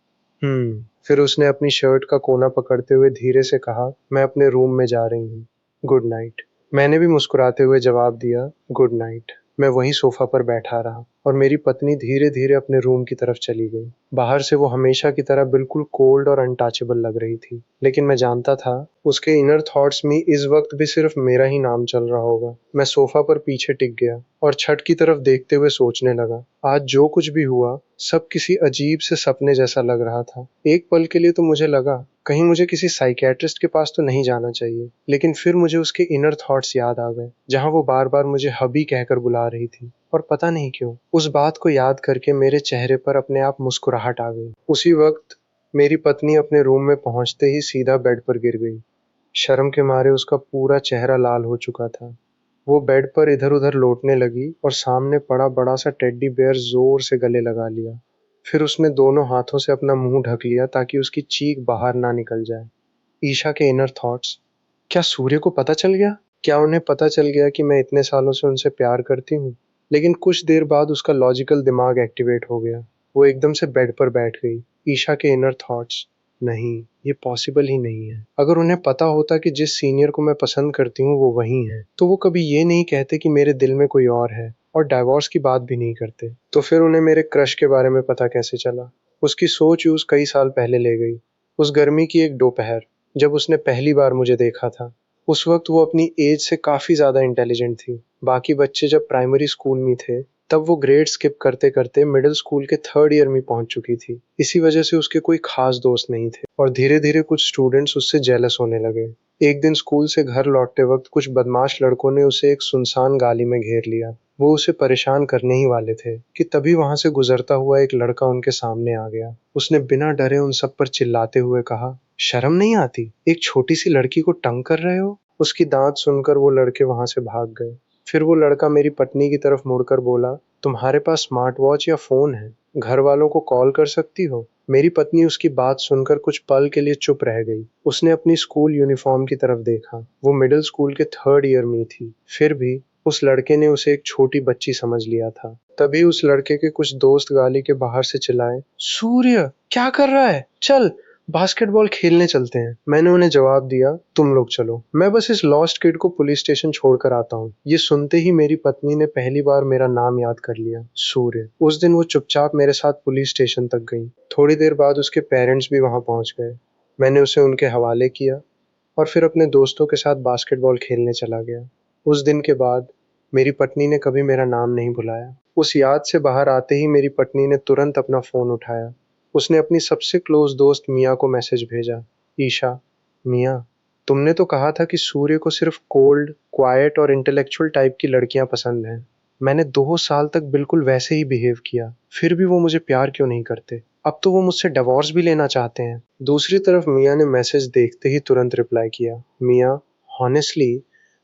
फिर उसने अपनी शर्ट का कोना पकड़ते हुए धीरे से कहा, मैं अपने रूम में जा रही हूँ। Good night. मैंने भी मुस्कुराते हुए जवाब दिया, गुड नाइट। मैं वहीं सोफा पर बैठा रहा और मेरी पत्नी धीरे धीरे अपने रूम की तरफ चली गई। बाहर से वो हमेशा की तरह बिल्कुल कोल्ड और अनटचेबल लग रही थी, लेकिन मैं जानता था उसके इनर थॉट्स में इस वक्त भी सिर्फ मेरा ही नाम चल रहा होगा। मैं सोफा पर पीछे टिक गया और छत की तरफ देखते हुए सोचने लगा, आज जो कुछ भी हुआ सब किसी अजीब से सपने जैसा लग रहा था। एक पल के लिए तो मुझे लगा कहीं मुझे किसी साइकियाट्रिस्ट के पास तो नहीं जाना चाहिए, लेकिन फिर मुझे उसके इनर थॉट्स याद आ गए, जहां वो बार बार मुझे हबी कहकर बुला रही थी। और पता नहीं क्यों उस बात को याद करके मेरे चेहरे पर अपने आप मुस्कुराहट आ गई। उसी वक्त मेरी पत्नी अपने रूम में पहुंचते ही सीधा बेड पर गिर गई। शर्म के मारे उसका पूरा चेहरा लाल हो चुका था। वो बेड पर इधर उधर लौटने लगी और सामने पड़ा बड़ा सा टेडी बेयर जोर से गले लगा लिया। फिर उसने दोनों हाथों से अपना मुंह ढक लिया ताकि उसकी चीख बाहर ना निकल जाए। ईशा के इनर थॉट्स, क्या सूर्य को पता चल गया? क्या उन्हें पता चल गया कि मैं इतने सालों से उनसे प्यार करती हूँ? लेकिन कुछ देर बाद उसका लॉजिकल दिमाग एक्टिवेट हो गया। वो एकदम से बेड पर बैठ गई। ईशा के इनर थॉट्स, नहीं, ये पॉसिबल ही नहीं है। अगर उन्हें पता होता कि जिस सीनियर को मैं पसंद करती हूँ वो वही है, तो वो कभी ये नहीं कहते कि मेरे दिल में कोई और है, और डाइवोर्स की बात भी नहीं करते। तो फिर उन्हें मेरे क्रश के बारे में पता कैसे चला? उसकी सोच यूज कई साल पहले ले गई। उस गर्मी की एक दोपहर, जब उसने पहली बार मुझे देखा था। उस वक्त वो अपनी एज से काफी ज्यादा इंटेलिजेंट थी। बाकी बच्चे जब प्राइमरी स्कूल में थे तब वो ग्रेड स्किप करते करते मिडिल स्कूल के थर्ड ईयर में पहुंच चुकी थी। इसी वजह से उसके कोई खास दोस्त नहीं थे और धीरे धीरे कुछ स्टूडेंट्स उससे जेलस होने लगे। एक दिन स्कूल से घर लौटते वक्त कुछ बदमाश लड़कों ने उसे एक सुनसान गली में घेर लिया। वो उसे परेशान करने ही वाले थे कि तभी वहां से गुजरता हुआ एक लड़का उनके सामने आ गया। उसने बिना डरे उन सब पर चिल्लाते हुए कहा, शर्म नहीं आती, एक छोटी सी लड़की को तंग कर रहे हो? उसकी दांत सुनकर वो लड़के वहां से भाग गए। फिर वो लड़का मेरी पत्नी की तरफ मुड़कर बोला, तुम्हारे पास स्मार्ट वॉच या फोन है, घर वालों को कॉल कर सकती हो? मेरी पत्नी उसकी बात सुनकर कुछ पल के लिए चुप रह गई। उसने अपनी स्कूल यूनिफॉर्म की तरफ देखा। वो मिडिल स्कूल के थर्ड ईयर में थी। फिर भी उस लड़के ने उसे एक छोटी बच्ची समझ लिया था। तभी उस लड़के के कुछ दोस्त गाली के बाहर से चिल्लाए, सूर्य क्या कर रहा है, चल बास्केटबॉल खेलने चलते हैं। मैंने उन्हें जवाब दिया, तुम लोग चलो, मैं बस इस लॉस्ट किड को पुलिस स्टेशन छोड़कर आता हूँ। ये सुनते ही मेरी पत्नी ने पहली बार मेरा नाम याद कर लिया, सूर्य। उस दिन वो चुपचाप मेरे साथ पुलिस स्टेशन तक गई। थोड़ी देर बाद उसके पेरेंट्स भी वहां पहुंच गए। मैंने उसे उनके हवाले किया और फिर अपने दोस्तों के साथ बास्केटबॉल खेलने चला गया। उस दिन के बाद मेरी पत्नी ने कभी मेरा नाम नहीं भुलाया। उस याद से बाहर आते ही मेरी पत्नी ने तुरंत अपना फोन उठाया। उसने अपनी सबसे क्लोज दोस्त मिया को मैसेज भेजा, ईशा, मिया, तुमने तो कहा था कि सूर्य को सिर्फ कोल्ड, क्वाइट और इंटेलेक्चुअल टाइप की लड़कियां पसंद हैं। मैंने 2 साल तक बिल्कुल वैसे ही बिहेव किया, फिर भी वो मुझे प्यार क्यों नहीं करते? अब तो वो मुझसे डिवोर्स भी लेना चाहते हैं। दूसरी तरफ मिया ने मैसेज देखते ही तुरंत रिप्लाई किया, मिया, हॉनेस्टली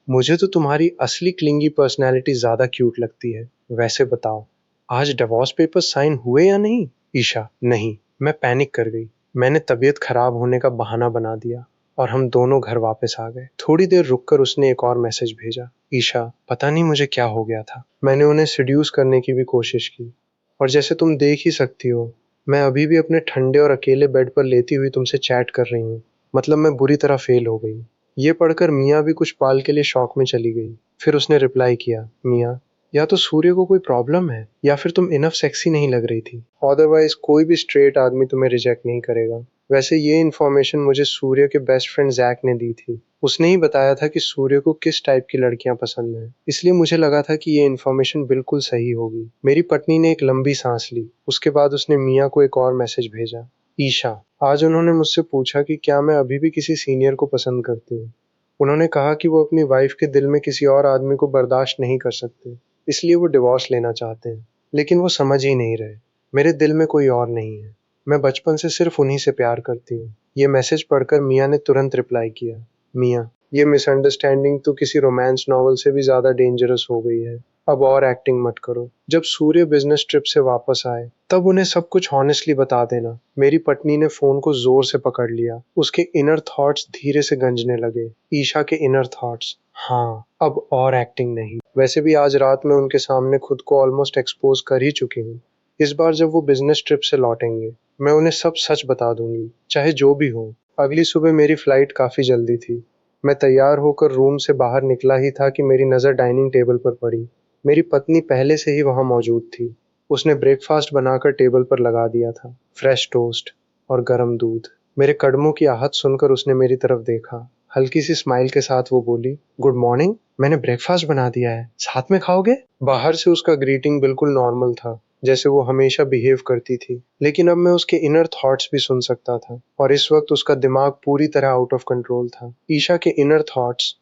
मुझे तो तुम्हारी असली क्लिंगी पर्सनैलिटी ज्यादा क्यूट लगती है। वैसे बताओ, आज डिवोर्स पेपर्स साइन हुए या नहीं? ईशा, नहीं। मैं पैनिक कर गई। मैंने तबीयत खराब होने का बहाना बना दिया और हम दोनों घर वापस आ गए। थोड़ी देर रुककर उसने एक और मैसेज भेजा, ईशा, पता नहीं मुझे क्या हो गया था। मैंने उन्हें सिड्यूस करने की भी कोशिश की और जैसे तुम देख ही सकती हो, मैं अभी भी अपने ठंडे और अकेले बेड पर लेटी हुई तुमसे चैट कर रही हूँ। मतलब मैं बुरी तरह फेल हो गई। ये पढ़कर मिया भी कुछ पाल के लिए शॉक में चली गई। फिर उसने रिप्लाई किया, मिया, या तो सूर्य को कोई प्रॉब्लम है या फिर तुम इनफ सेक्सी नहीं लग रही थी। अदरवाइज कोई भी स्ट्रेट आदमी तुम्हें रिजेक्ट नहीं करेगा। वैसे ये इन्फॉर्मेशन मुझे सूर्य के बेस्ट फ्रेंड जैक ने दी थी। उसने ही बताया था कि सूर्य को किस टाइप की लड़कियां पसंद है, इसलिए मुझे लगा था कि ये इन्फॉर्मेशन बिल्कुल सही होगी। मेरी पत्नी ने एक लंबी सांस ली। उसके बाद उसने मिया को एक और मैसेज भेजा, ईशा, आज उन्होंने मुझसे पूछा कि क्या मैं अभी भी किसी सीनियर को पसंद करती हूँ। उन्होंने कहा कि वो अपनी वाइफ के दिल में किसी और आदमी को बर्दाश्त नहीं कर सकते, इसलिए वो डिवोर्स लेना चाहते हैं। लेकिन वो समझ ही नहीं रहे, मेरे दिल में कोई और नहीं है। मैं बचपन से सिर्फ उन्हीं से प्यार करती हूँ। ये मैसेज पढ़कर मिया ने तुरंत रिप्लाई किया, मिया, ये मिसअंडरस्टैंडिंग तो किसी रोमांस नॉवल से भी ज्यादा डेंजरस हो गई है। अब और एक्टिंग मत करो। जब सूर्य बिजनेस ट्रिप से वापस आए तब उन्हें सब कुछ हॉनेस्टली बता देना। मेरी पत्नी ने फोन को जोर से पकड़ लिया। उसके इनर थॉट्स धीरे से गंजने लगे। ईशा के इनर थॉट्स, हाँ, अब और एक्टिंग नहीं। वैसे भी आज रात में उनके सामने खुद को ऑलमोस्ट एक्सपोज कर ही चुकी हूँ। इस बार जब वो बिजनेस ट्रिप से लौटेंगे मैं उन्हें सब सच बता दूंगी, चाहे जो भी हो। अगली सुबह मेरी फ्लाइट काफी जल्दी थी। मैं तैयार होकर रूम से बाहर निकला ही था कि मेरी नजर डाइनिंग टेबल पर पड़ी। मेरी पत्नी पहले से ही वहां मौजूद थी। उसने ब्रेकफास्ट बनाकर टेबल पर लगा दिया था, फ्रेश टोस्ट और गर्म दूध। मेरे कदमों की आहट सुनकर उसने मेरी तरफ देखा। हल्की सी स्माइल के साथ वो बोली, गुड मॉर्निंग, मैंने ब्रेकफास्ट बना दिया है, साथ में खाओगे? बाहर से उसका ग्रीटिंग बिल्कुल नॉर्मल था, जैसे वो हमेशा बिहेव करती थी। लेकिन अब मैं उसके इनर थॉट्स भी सुन सकता था और इस वक्त उसका दिमाग पूरी तरह आउट ऑफ कंट्रोल था। ईशा के इनर थॉट्स,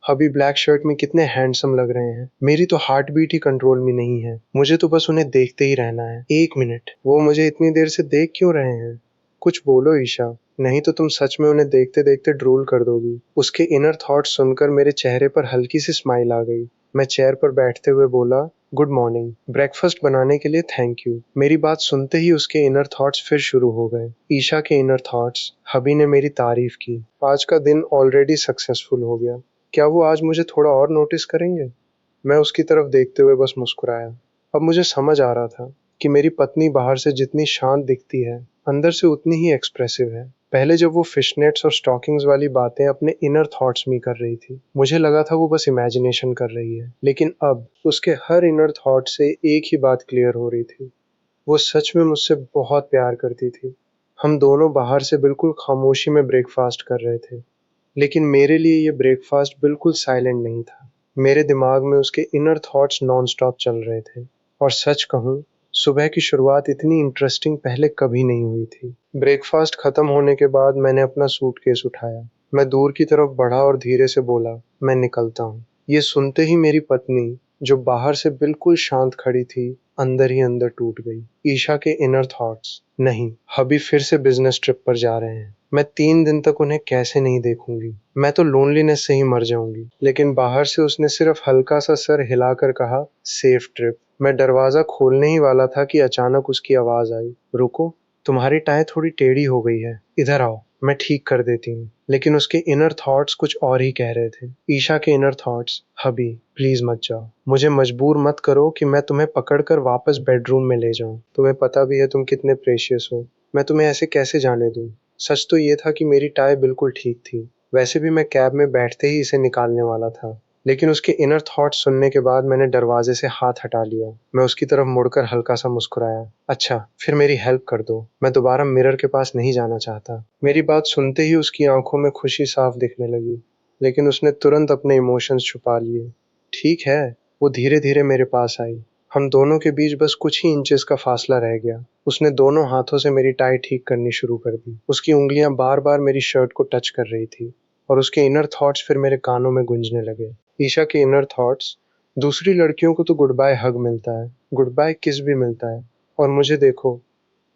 अभी ब्लैक शर्ट में कितने हैंडसम लग रहे हैं। मेरी तो हार्ट बीट ही कंट्रोल में नहीं है। मुझे तो बस उन्हें देखते ही रहना है। एक मिनट, वो मुझे इतनी देर से देख क्यों रहे हैं? कुछ बोलो ईशा, नहीं तो तुम सच में उन्हें देखते देखते ड्रूल कर दोगी। उसके इनर थॉट्स सुनकर मेरे चेहरे पर हल्की सी स्माइल आ गई। मैं चेयर पर बैठते हुए बोला, गुड मॉर्निंग, ब्रेकफास्ट बनाने के लिए थैंक यू। मेरी बात सुनते ही उसके इनर थॉट्स फिर शुरू हो गए। ईशा के इनर थॉट्स, हबी ने मेरी तारीफ की, आज का दिन ऑलरेडी सक्सेसफुल हो गया, क्या वो आज मुझे थोड़ा और नोटिस करेंगे? मैं उसकी तरफ देखते हुए बस मुस्कुराया। अब मुझे समझ आ रहा था कि मेरी पत्नी बाहर से जितनी शांत दिखती है, अंदर से उतनी ही एक्सप्रेसिव है। पहले जब वो फिशनेट्स और स्टॉकिंग्स वाली बातें अपने इनर थॉट्स में कर रही थी, मुझे लगा था वो बस इमेजिनेशन कर रही है। लेकिन अब उसके हर इनर थॉट से एक ही बात क्लियर हो रही थी, वो सच में मुझसे बहुत प्यार करती थी। हम दोनों बाहर से बिल्कुल खामोशी में ब्रेकफास्ट कर रहे थे, लेकिन मेरे लिए ये ब्रेकफास्ट बिल्कुल साइलेंट नहीं था। मेरे दिमाग में उसके इनर थॉट्स नॉन स्टॉप चल रहे थे और सच कहूँ, सुबह की शुरुआत इतनी इंटरेस्टिंग पहले कभी नहीं हुई थी। ब्रेकफास्ट खत्म होने के बाद मैंने अपना सूटकेस उठाया। मैं दूर की तरफ बढ़ा और धीरे से बोला, मैं निकलता हूँ। ये सुनते ही मेरी पत्नी, जो बाहर से बिल्कुल शांत खड़ी थी, अंदर ही अंदर टूट गई। ईशा के इनर थॉट्स, नहीं, हबी फिर से बिजनेस ट्रिप पर जा रहे हैं। मैं 3 दिन तक उन्हें कैसे नहीं देखूंगी। मैं तो लोनलीनेस से ही मर जाऊंगी। लेकिन बाहर से उसने सिर्फ हल्का सा सर हिलाकर कहा, सेफ ट्रिप। मैं दरवाजा खोलने ही वाला था कि अचानक उसकी आवाज आई, रुको, तुम्हारी टाई थोड़ी टेढ़ी हो गई है, इधर आओ, मैं ठीक कर देती हूँ। लेकिन उसके इनर थॉट्स कुछ और ही कह रहे थे। ईशा के इनर थॉट्स, हबी प्लीज मत जाओ, मुझे मजबूर मत करो कि मैं तुम्हें पकड़कर वापस बेडरूम में ले जाऊं। तुम्हें पता भी है तुम कितने प्रेशियस हो, मैं तुम्हें ऐसे कैसे जाने दूं। सच तो ये था कि मेरी टाई बिल्कुल ठीक थी। वैसे भी मैं कैब में बैठते ही इसे निकालने वाला था। लेकिन उसके इनर थॉट्स सुनने के बाद मैंने दरवाजे से हाथ हटा लिया। मैं उसकी तरफ मुड़कर हल्का सा मुस्कुराया। अच्छा, फिर मेरी हेल्प कर दो, मैं दोबारा मिरर के पास नहीं जाना चाहता। मेरी बात सुनते ही उसकी आंखों में खुशी साफ दिखने लगी, लेकिन उसने तुरंत अपने इमोशंस छुपा लिए। ठीक है, वो धीरे धीरे मेरे पास आई। हम दोनों के बीच बस कुछ ही इंचेस का फासला रह गया। उसने दोनों हाथों से मेरी टाई ठीक करनी शुरू कर दी। उसकी उंगलियां बार बार मेरी शर्ट को टच कर रही थी और उसके इनर थॉट्स फिर मेरे कानों में गूंजने लगे। ईशा के इनर थॉट्स, दूसरी लड़कियों को तो गुड बाय हग मिलता है, गुड बाय किस भी मिलता है, और मुझे देखो,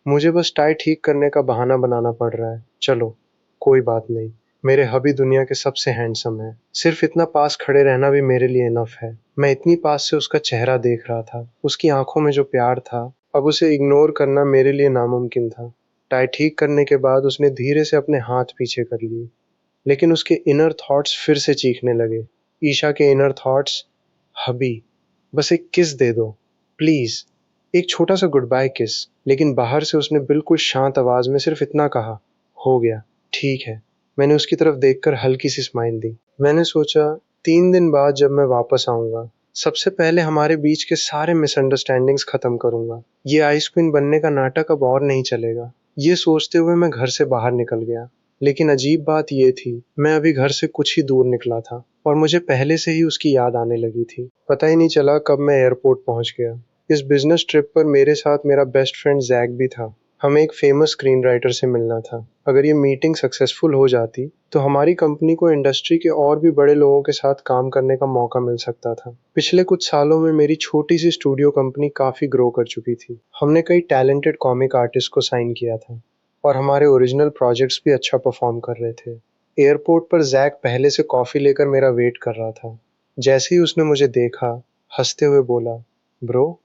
मुझे बस टाई ठीक करने का बहाना बनाना पड़ रहा है। चलो, कोई बात नहीं, मेरे हबी दुनिया के सबसे हैंडसम है। सिर्फ इतना पास खड़े रहना भी मेरे लिए इनफ है। मैं इतनी पास से उसका चेहरा देख रहा था, उसकी आंखों में जो प्यार था, अब उसे इग्नोर करना मेरे लिए नामुमकिन था। टाई ठीक करने के बाद उसने धीरे से अपने हाथ पीछे कर लिए, लेकिन उसके इनर थॉट्स फिर से चीखने लगे। ईशा के इनर थॉट्स, हबी बस एक किस दे दो, प्लीज, एक छोटा सा गुड बाय किस। लेकिन बाहर से उसने बिल्कुल शांत आवाज में सिर्फ इतना कहा, हो गया, ठीक है। मैंने उसकी तरफ देखकर हल्की सी स्माइल दी। मैंने सोचा, 3 दिन बाद जब मैं वापस आऊंगा, सबसे पहले हमारे बीच के सारे मिसअंडरस्टैंडिंग्स खत्म करूंगा। ये आइस क्वीन बनने का नाटक अब और नहीं चलेगा। ये सोचते हुए मैं घर से बाहर निकल गया। लेकिन अजीब बात ये थी, मैं अभी घर से कुछ ही दूर निकला था और मुझे पहले से ही उसकी याद आने लगी थी। पता ही नहीं चला कब मैं एयरपोर्ट पहुंच गया। इस बिजनेस ट्रिप पर मेरे साथ मेरा बेस्ट फ्रेंड जैक भी था। हमें एक फेमस स्क्रीन राइटर से मिलना था। अगर ये मीटिंग सक्सेसफुल हो जाती तो हमारी कंपनी को इंडस्ट्री के और भी बड़े लोगों के साथ काम करने का मौका मिल सकता था। पिछले कुछ सालों में मेरी छोटी सी स्टूडियो कंपनी काफी ग्रो कर चुकी थी। हमने कई टैलेंटेड कॉमिक आर्टिस्ट को साइन किया था और हमारे ओरिजिनल प्रोजेक्ट्स भी अच्छा परफॉर्म कर रहे थे। एयरपोर्ट पर जैक पहले से कॉफी लेकर मेरा वेट कर रहा था। जैसे ही उसने मुझे देखा, हंसते हुए बोला, ब्रो,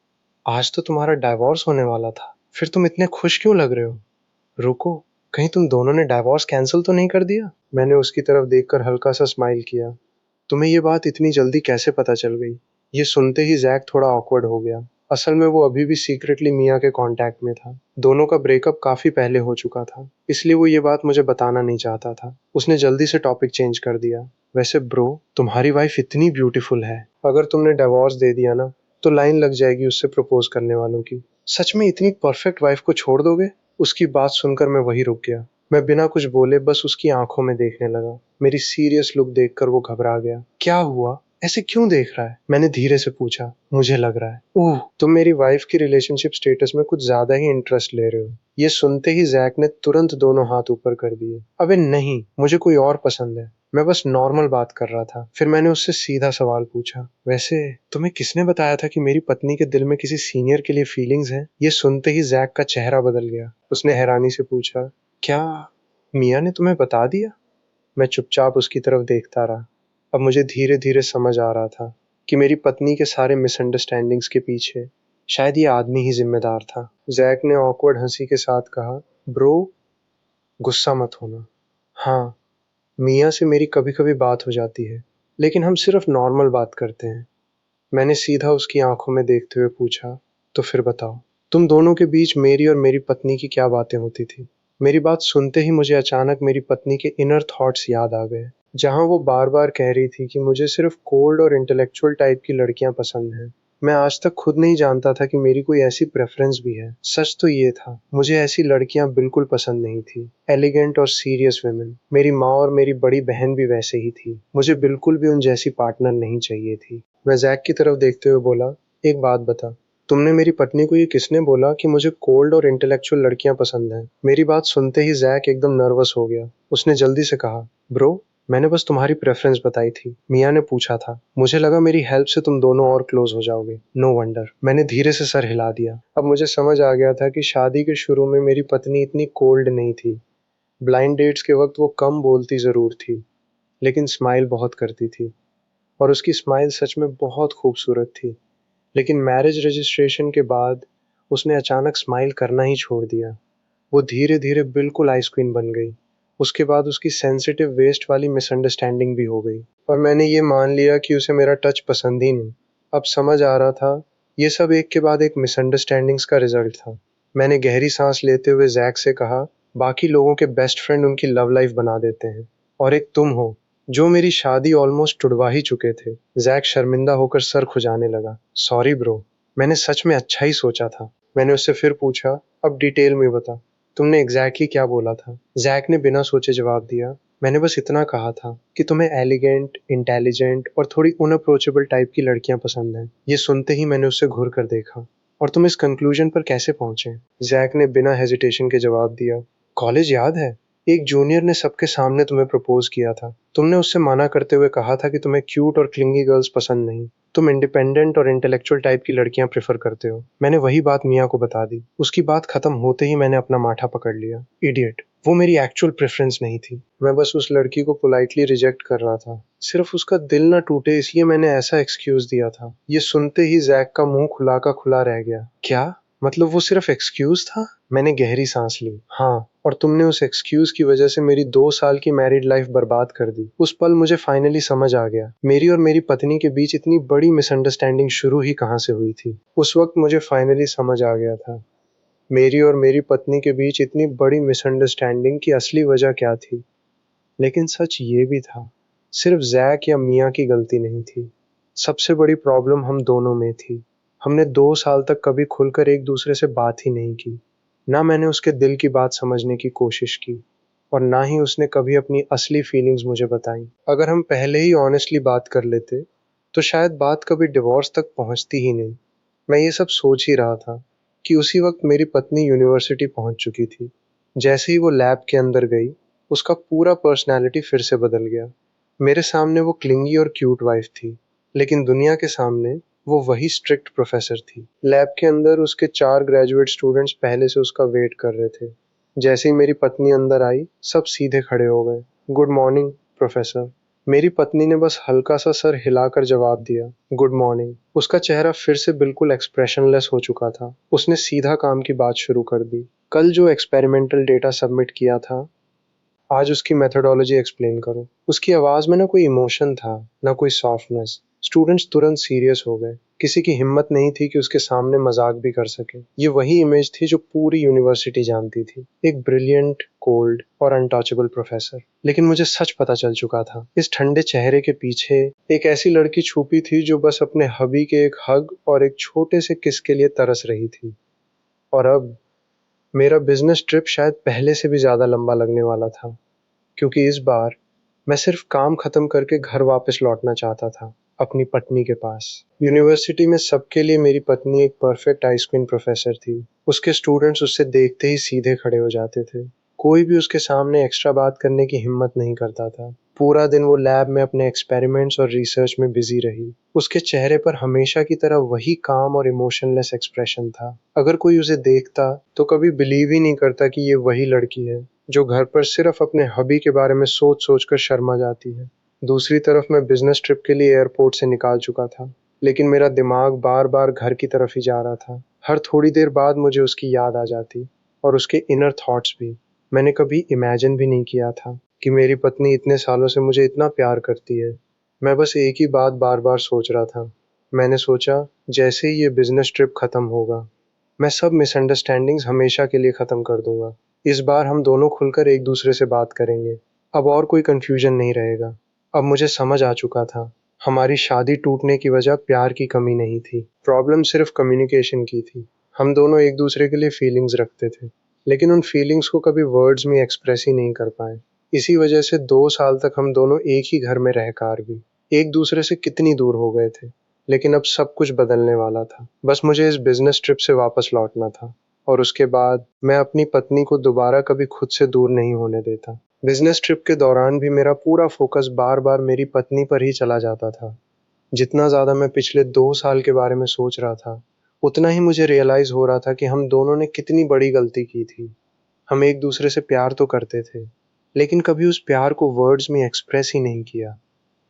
आज तो तुम्हारा डाइवोर्स होने वाला था, फिर तुम इतने खुश क्यों लग रहे हो। रुको, कहीं तुम दोनों ने डाइवोर्स कैंसिल तो नहीं कर दिया। मैंने उसकी तरफ देखकर हल्का सा स्माइल किया। तुम्हें ये बात इतनी जल्दी कैसे पता चल गई। ये सुनते ही जैक थोड़ा ऑकवर्ड हो गया। असल में वो अभी भी सीक्रेटली मिया के कांटेक्ट में था। दोनों का ब्रेकअप काफी पहले हो चुका था, इसलिए वो ये बात मुझे बताना नहीं चाहता था। उसने जल्दी से टॉपिक चेंज कर दिया। वैसे ब्रो, तुम्हारी वाइफ इतनी ब्यूटीफुल है, अगर तुमने डिवोर्स दे दिया ना, तो लाइन लग जाएगी उससे प्रपोज करने वालों की। सच में इतनी परफेक्ट वाइफ को छोड़ दोगे। उसकी बात सुनकर मैं वहीं रुक गया। मैं बिना कुछ बोले बस उसकी आंखों में देखने लगा। मेरी सीरियस लुक देखकर वो घबरा गया। क्या हुआ, ऐसे क्यों देख रहा है, मैंने धीरे से पूछा। मुझे लग रहा है, ओह, तुम मेरी वाइफ की रिलेशनशिप स्टेटस में कुछ ज्यादा ही इंटरेस्ट ले रहे हो। ये सुनते ही जैक ने तुरंत दोनों हाथ ऊपर कर दिए। अबे नहीं, मुझे कोई और पसंद है, मैं बस नॉर्मल बात कर रहा था। फिर मैंने उससे सीधा सवाल पूछा, वैसे तुम्हें किसने बताया था कि मेरी पत्नी के दिल में किसी सीनियर के लिए फीलिंग्स हैं। ये सुनते ही जैक का चेहरा बदल गया। उसने हैरानी से पूछा, क्या मिया ने तुम्हें बता दिया। मैं चुपचाप उसकी तरफ देखता रहा। अब मुझे धीरे धीरे समझ आ रहा था कि मेरी पत्नी के सारे मिसअंडरस्टैंडिंग्स के पीछे शायद ये आदमी ही जिम्मेदार था। जैक ने ऑकवर्ड हंसी के साथ कहा, ब्रो, गुस्सा मत होना। हाँ, मिया से मेरी कभी कभी बात हो जाती है, लेकिन हम सिर्फ नॉर्मल बात करते हैं। मैंने सीधा उसकी आंखों में देखते हुए पूछा, तो फिर बताओ, तुम दोनों के बीच मेरी और मेरी पत्नी की क्या बातें होती थी। मेरी बात सुनते ही मुझे अचानक मेरी पत्नी के इनर थॉट्स याद आ गए, जहां वो बार बार कह रही थी कि मुझे सिर्फ कोल्ड और इंटेलेक्चुअल टाइप की लड़कियां पसंद हैं। मैं आज तक खुद नहीं जानता था कि मेरी कोई ऐसी प्रेफरेंस भी है। सच तो ये था, मुझे ऐसी लड़कियां बिल्कुल पसंद नहीं थी। एलिगेंट और सीरियस वुमेन। मेरी माँ और मेरी बड़ी बहन भी वैसे ही थी। मुझे बिल्कुल भी उन जैसी पार्टनर नहीं चाहिए थी। मैं जैक की तरफ देखते हुए बोला, एक बात बता, तुमने मेरी पत्नी को ये किसने बोला कि मुझे कोल्ड और इंटेलेक्चुअल लड़कियां पसंद हैं? मेरी बात सुनते ही जैक एकदम नर्वस हो गया। उसने जल्दी से कहा, ब्रो, मैंने बस तुम्हारी प्रेफरेंस बताई थी। मिया ने पूछा था। मुझे लगा मेरी हेल्प से तुम दोनों और क्लोज हो जाओगे। No wonder. मैंने धीरे से सर हिला दिया। अब मुझे समझ आ गया था कि शादी के शुरू में मेरी पत्नी इतनी कोल्ड नहीं थी। ब्लाइंड डेट्स के वक्त वो कम बोलती जरूर थी, लेकिन स्माइल बहुत करती थी, और उसकी स्माइल सच में बहुत खूबसूरत थी। लेकिन मैरिज रजिस्ट्रेशन के बाद उसने अचानक स्माइल करना ही छोड़ दिया। वो धीरे धीरे बिल्कुल आइस क्वीन बन गई। उसके बाद उसकी सेंसिटिव वेस्ट वाली मिसअंडरस्टैंडिंग भी हो गई, और मैंने ये मान लिया कि उसे मेरा टच पसंद ही नहीं। अब समझ आ रहा था ये सब एक के बाद एक मिसअंडरस्टैंडिंग्स का रिजल्ट था। मैंने गहरी सांस लेते हुए जैक से कहा, बाकी लोगों के बेस्ट फ्रेंड उनकी लव लाइफ बना देते हैं, और एक तुम हो जो मेरी शादी ऑलमोस्ट टुड़वा ही चुके थे। जैक शर्मिंदा होकर सर खुजाने लगा। सॉरी ब्रो, मैंने सच में अच्छा ही सोचा था। मैंने उससे फिर पूछा, अब डिटेल में बता, तुमने एग्जैक्टली क्या बोला था? जैक ने बिना सोचे जवाब दिया, मैंने बस इतना कहा था कि तुम्हें एलिगेंट, इंटेलिजेंट और थोड़ी अनअप्रोचेबल टाइप की लड़कियां पसंद हैं। ये सुनते ही मैंने उससे घूर कर देखा। और तुम इस कंक्लूजन पर कैसे पहुंचे? जैक ने बिना हेजिटेशन के जवाब दिया, कॉलेज याद है? एक जूनियर ने सबके सामने तुम्हें प्रपोज किया था। तुमने उससे मना करते हुए कहा था कि तुम्हें क्यूट और क्लिंगी गर्ल्स पसंद नहीं, तुम इंडिपेंडेंट और इंटेलेक्चुअल टाइप की लड़कियां प्रेफर करते हो। मैंने वही बात मिया को बता दी। उसकी बात खत्म होते ही मैंने अपना माथा पकड़ लिया। इडियट, वो मेरी एक्चुअल प्रेफरेंस नहीं थी। मैं बस उस लड़की को पोलाइटली रिजेक्ट कर रहा था। सिर्फ उसका दिल ना टूटे इसलिए मैंने ऐसा एक्सक्यूज दिया था। ये सुनते ही जैक का मुंह खुला का खुला रह गया। क्या मतलब वो सिर्फ एक्सक्यूज था? मैंने गहरी सांस ली। हाँ, और तुमने उस एक्सक्यूज की वजह से मेरी 2 साल की मैरिड लाइफ बर्बाद कर दी। उस पल मुझे फाइनली समझ आ गया, मेरी और मेरी पत्नी के बीच इतनी बड़ी मिसअंडरस्टैंडिंग शुरू ही कहाँ से हुई थी। उस वक्त मुझे फाइनली समझ आ गया था, मेरी और मेरी पत्नी के बीच इतनी बड़ी मिसअंडरस्टैंडिंग की असली वजह क्या थी। लेकिन सच ये भी था, सिर्फ जैक या मिया की गलती नहीं थी। सबसे बड़ी प्रॉब्लम हम दोनों में थी। हमने 2 साल तक कभी खुलकर एक दूसरे से बात ही नहीं की। ना मैंने उसके दिल की बात समझने की कोशिश की, और ना ही उसने कभी अपनी असली फीलिंग्स मुझे बताई। अगर हम पहले ही ऑनेस्टली बात कर लेते तो शायद बात कभी डिवोर्स तक पहुंचती ही नहीं। मैं ये सब सोच ही रहा था कि उसी वक्त मेरी पत्नी यूनिवर्सिटी पहुंच चुकी थी। जैसे ही वो लैब के अंदर गई, उसका पूरा पर्सनैलिटी फिर से बदल गया। मेरे सामने वो क्लिंगी और क्यूट वाइफ थी, लेकिन दुनिया के सामने वो वही स्ट्रिक्ट प्रोफेसर थी। लैब के अंदर उसके 4 ग्रेजुएट स्टूडेंट्स पहले से उसका वेट कर रहे थे। जैसे ही मेरी पत्नी अंदर आई, सब सीधे खड़े हो गए। Good morning professor. मेरी पत्नी ने बस हल्का सा सर हिलाकर जवाब दिया, गुड मॉर्निंग। उसका चेहरा फिर से बिल्कुल एक्सप्रेशनलेस हो चुका था। उसने सीधा काम की बात शुरू कर दी। कल जो एक्सपेरिमेंटल डेटा सबमिट किया था, आज उसकी मेथोडोलॉजी एक्सप्लेन करो। उसकी आवाज में ना कोई इमोशन था, ना कोई सॉफ्टनेस। स्टूडेंट्स तुरंत सीरियस हो गए। किसी की हिम्मत नहीं थी कि उसके सामने मजाक भी कर सके। ये वही इमेज थी जो पूरी यूनिवर्सिटी जानती थी, एक ब्रिलियंट, कोल्ड और अनटचेबल प्रोफेसर। लेकिन मुझे सच पता चल चुका था, इस ठंडे चेहरे के पीछे एक ऐसी लड़की छुपी थी जो बस अपने हबी के एक हग और एक छोटे से किस के लिए तरस रही थी। और अब मेरा बिजनेस ट्रिप शायद पहले से भी ज्यादा लंबा लगने वाला था, क्योंकि इस बार मैं सिर्फ काम खत्म करके घर वापस लौटना चाहता था, अपनी पत्नी के पास। यूनिवर्सिटी में सबके लिए मेरी पत्नी एक परफेक्ट आइसक्रीम प्रोफेसर थी। उसके स्टूडेंट्स उससे देखते ही सीधे खड़े हो जाते थे। कोई भी उसके सामने एक्स्ट्रा बात करने की हिम्मत नहीं करता था। पूरा दिन वो लैब में अपने एक्सपेरिमेंट्स और रिसर्च में बिजी रही। उसके चेहरे पर हमेशा की तरह वही काम और इमोशनलेस एक्सप्रेशन था। अगर कोई उसे देखता तो कभी बिलीव ही नहीं करता कि ये वही लड़की है जो घर पर सिर्फ अपने हॉबी के बारे में सोच सोच कर शर्मा जाती है। दूसरी तरफ मैं बिजनेस ट्रिप के लिए एयरपोर्ट से निकाल चुका था, लेकिन मेरा दिमाग बार बार घर की तरफ ही जा रहा था। हर थोड़ी देर बाद मुझे उसकी याद आ जाती, और उसके इनर थॉट्स भी। मैंने कभी इमेजिन भी नहीं किया था कि मेरी पत्नी इतने सालों से मुझे इतना प्यार करती है। मैं बस एक ही बात बार बार सोच रहा था। मैंने सोचा, जैसे ही ये बिजनेस ट्रिप खत्म होगा, मैं सब मिसअंडरस्टैंडिंग्स हमेशा के लिए खत्म कर दूंगा। इस बार हम दोनों खुलकर एक दूसरे से बात करेंगे। अब और कोई कंफ्यूजन नहीं रहेगा। अब मुझे समझ आ चुका था, हमारी शादी टूटने की वजह प्यार की कमी नहीं थी, प्रॉब्लम सिर्फ कम्युनिकेशन की थी। हम दोनों एक दूसरे के लिए फीलिंग्स रखते थे, लेकिन उन फीलिंग्स को कभी वर्ड्स में एक्सप्रेस ही नहीं कर पाए। इसी वजह से 2 साल तक हम दोनों एक ही घर में रहकर भी एक दूसरे से कितनी दूर हो गए थे। लेकिन अब सब कुछ बदलने वाला था। बस मुझे इस बिजनेस ट्रिप से वापस लौटना था और उसके बाद मैं अपनी पत्नी को दोबारा कभी खुद से दूर नहीं होने देता। बिजनेस ट्रिप के दौरान भी मेरा पूरा फोकस बार बार मेरी पत्नी पर ही चला जाता था। जितना ज़्यादा मैं पिछले 2 साल के बारे में सोच रहा था, उतना ही मुझे रियलाइज हो रहा था कि हम दोनों ने कितनी बड़ी गलती की थी। हम एक दूसरे से प्यार तो करते थे, लेकिन कभी उस प्यार को वर्ड्स में एक्सप्रेस ही नहीं किया।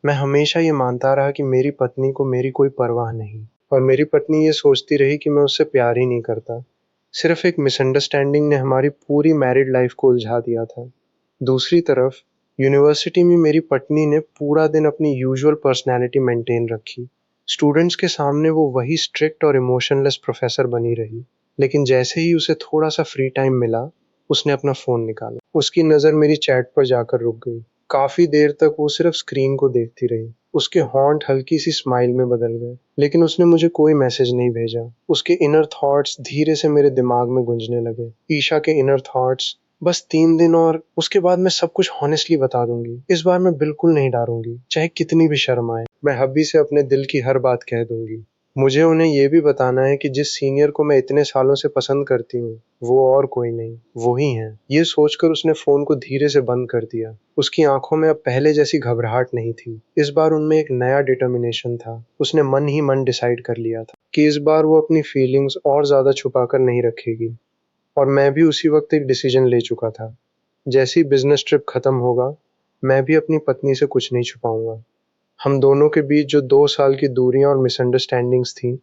मैं हमेशा ये मानता रहा कि मेरी पत्नी को मेरी कोई परवाह नहीं, और मेरी पत्नी ये सोचती रही कि मैं उससे प्यार ही नहीं करता। सिर्फ एक मिसअंडरस्टैंडिंग ने हमारी पूरी मैरिड लाइफ को उलझा दिया था। दूसरी तरफ यूनिवर्सिटी में मेरी पत्नी ने पूरा दिन अपनी यूजुअल पर्सनैलिटी मेंटेन रखी। स्टूडेंट्स के सामने वो वही स्ट्रिक्ट और इमोशनलेस प्रोफेसर बनी रही। लेकिन जैसे ही उसे थोड़ा सा फ्री टाइम मिला, उसने अपना फोन निकाला। उसकी नज़र मेरी चैट पर जाकर रुक गई। काफी देर तक वो सिर्फ स्क्रीन को देखती रही। उसके हॉन्ट हल्की सी स्माइल में बदल गए, लेकिन उसने मुझे कोई मैसेज नहीं भेजा। उसके इनर थॉट्स धीरे से मेरे दिमाग में गूंजने लगे। ईशा के इनर थॉट्स, बस 3 दिन और उसके बाद मैं सब कुछ हॉनेस्टली बता दूंगी। इस बार मैं बिल्कुल नहीं डरूंगी, चाहे कितनी भी शर्म आए। मैं हब्बी से अपने दिल की हर बात कह दूंगी। मुझे उन्हें ये भी बताना है कि जिस सीनियर को मैं इतने सालों से पसंद करती हूँ, वो और कोई नहीं, वो ही है। ये सोचकर उसने फोन को धीरे से बंद कर दिया। उसकी आंखों में अब पहले जैसी घबराहट नहीं थी। इस बार उनमें एक नया डिटर्मिनेशन था। उसने मन ही मन डिसाइड कर लिया था कि इस बार वो अपनी फीलिंग्स और ज्यादा छुपा कर नहीं रखेगी। और मैं भी उसी वक्त एक डिसीजन ले चुका था। जैसे ही बिजनेस ट्रिप खत्म होगा, मैं भी अपनी पत्नी से कुछ नहीं छुपाऊंगा। हम दोनों के बीच जो 2 साल की दूरियां और मिसअंडरस्टैंडिंग्स थी,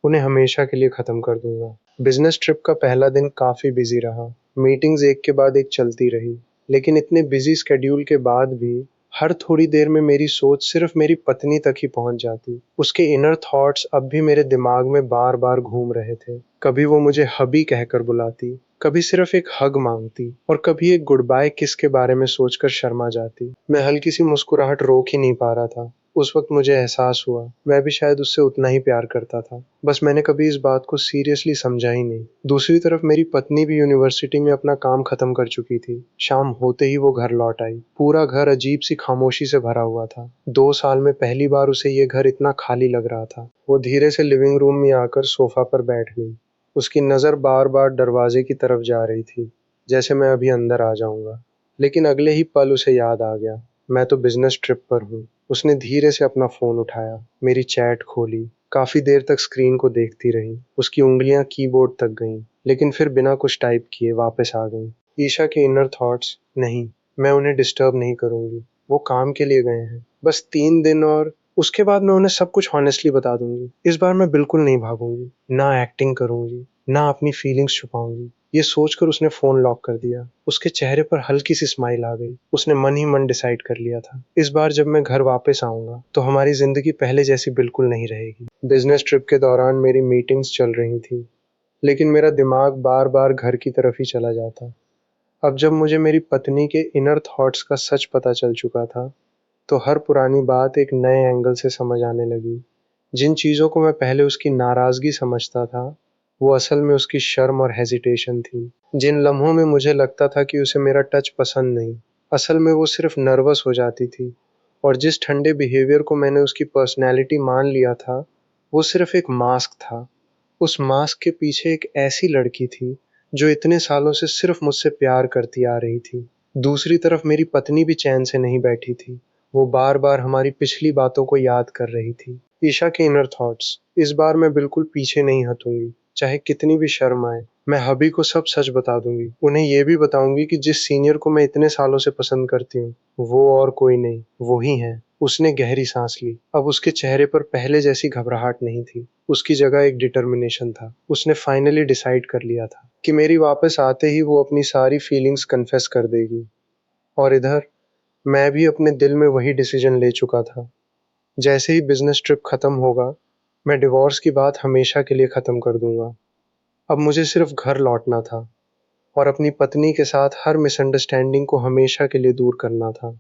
उन्हें हमेशा के लिए खत्म कर दूंगा। बिजनेस ट्रिप का पहला दिन काफी बिजी रहा। मीटिंग्स एक के बाद एक चलती रही, लेकिन इतने बिजी स्केड्यूल के बाद भी हर थोड़ी देर में मेरी सोच सिर्फ मेरी पत्नी तक ही पहुंच जाती। उसके इनर थॉट्स अब भी मेरे दिमाग में बार बार घूम रहे थे। कभी वो मुझे हबी कहकर बुलाती, कभी सिर्फ एक हग मांगती, और कभी एक गुड बाय किस के बारे में सोचकर शर्मा जाती। मैं हल्की सी मुस्कुराहट रोक ही नहीं पा रहा था। उस वक्त मुझे एहसास हुआ मैं भी शायद उससे उतना ही प्यार करता था, बस मैंने कभी इस बात को सीरियसली समझा ही नहीं। दूसरी तरफ मेरी पत्नी भी यूनिवर्सिटी में अपना काम खत्म कर चुकी थी। शाम होते ही वो घर लौट आई। पूरा घर अजीब सी खामोशी से भरा हुआ था। 2 साल में पहली बार उसे ये घर इतना खाली लग रहा था। वो धीरे से लिविंग रूम में आकर सोफा पर बैठ गई। उसकी नज़र बार बार दरवाजे की तरफ जा रही थी, जैसे मैं अभी अंदर आ जाऊंगा। लेकिन अगले ही पल उसे याद आ गया, मैं तो बिजनेस ट्रिप पर हूँ। उसने धीरे से अपना फोन उठाया, मेरी चैट खोली, काफी देर तक स्क्रीन को देखती रही। उसकी उंगलियां कीबोर्ड तक गईं, लेकिन फिर बिना कुछ टाइप किए वापस आ गईं। ईशा के इनर थॉट्स, नहीं, मैं उन्हें डिस्टर्ब नहीं करूंगी। वो काम के लिए गए हैं, बस 3 दिन, और उसके बाद मैं उन्हें सब कुछ हॉनेस्टली बता दूंगी। इस बार मैं बिल्कुल नहीं भागूंगी, ना एक्टिंग करूंगी, ना अपनी फीलिंग्स छुपाऊंगी। ये सोचकर उसने फोन लॉक कर दिया। उसके चेहरे पर हल्की सी स्माइल आ गई। उसने मन ही मन डिसाइड कर लिया था, इस बार जब मैं घर वापस आऊंगा तो हमारी जिंदगी पहले जैसी बिल्कुल नहीं रहेगी। बिजनेस ट्रिप के दौरान मेरी मीटिंग्स चल रही थी, लेकिन मेरा दिमाग बार बार घर की तरफ ही चला जाता। अब जब मुझे मेरी पत्नी के इनर थॉट्स का सच पता चल चुका था, तो हर पुरानी बात एक नए एंगल से समझ आने लगी। जिन चीज़ों को मैं पहले उसकी नाराज़गी समझता था, वो असल में उसकी शर्म और हेजिटेशन थी। जिन लम्हों में मुझे लगता था कि उसे मेरा टच पसंद नहीं, असल में वो सिर्फ नर्वस हो जाती थी। और जिस ठंडे बिहेवियर को मैंने उसकी पर्सनैलिटी मान लिया था, वो सिर्फ एक मास्क था। उस मास्क के पीछे एक ऐसी लड़की थी, जो इतने सालों से सिर्फ मुझसे प्यार करती आ रही थी। दूसरी तरफ मेरी पत्नी भी चैन से नहीं बैठी थी। वो बार बार हमारी पिछली बातों को याद कर रही थी। ईशा के इनर थॉट्स, इस बार मैं बिल्कुल पीछे नहीं हटूंगी, चाहे कितनी भी शर्म आए। मैं हबी को सब सच बता दूंगी। उन्हें ये भी बताऊंगी कि जिस सीनियर को मैं इतने सालों से पसंद करती हूँ, वो और कोई नहीं, वो ही है। उसने गहरी सांस ली। अब उसके चेहरे पर पहले जैसी घबराहट नहीं थी। उसकी जगह एक डिटर्मिनेशन था। उसने फाइनली डिसाइड कर लिया था कि मेरी वापस आते ही वो अपनी सारी फीलिंग्स कन्फेस कर देगी। और इधर मैं भी अपने दिल में वही डिसीजन ले चुका था। जैसे ही बिजनेस ट्रिप खत्म होगा, मैं डिवोर्स की बात हमेशा के लिए खत्म कर दूंगा। अब मुझे सिर्फ घर लौटना था और अपनी पत्नी के साथ हर मिसअंडरस्टैंडिंग को हमेशा के लिए दूर करना था।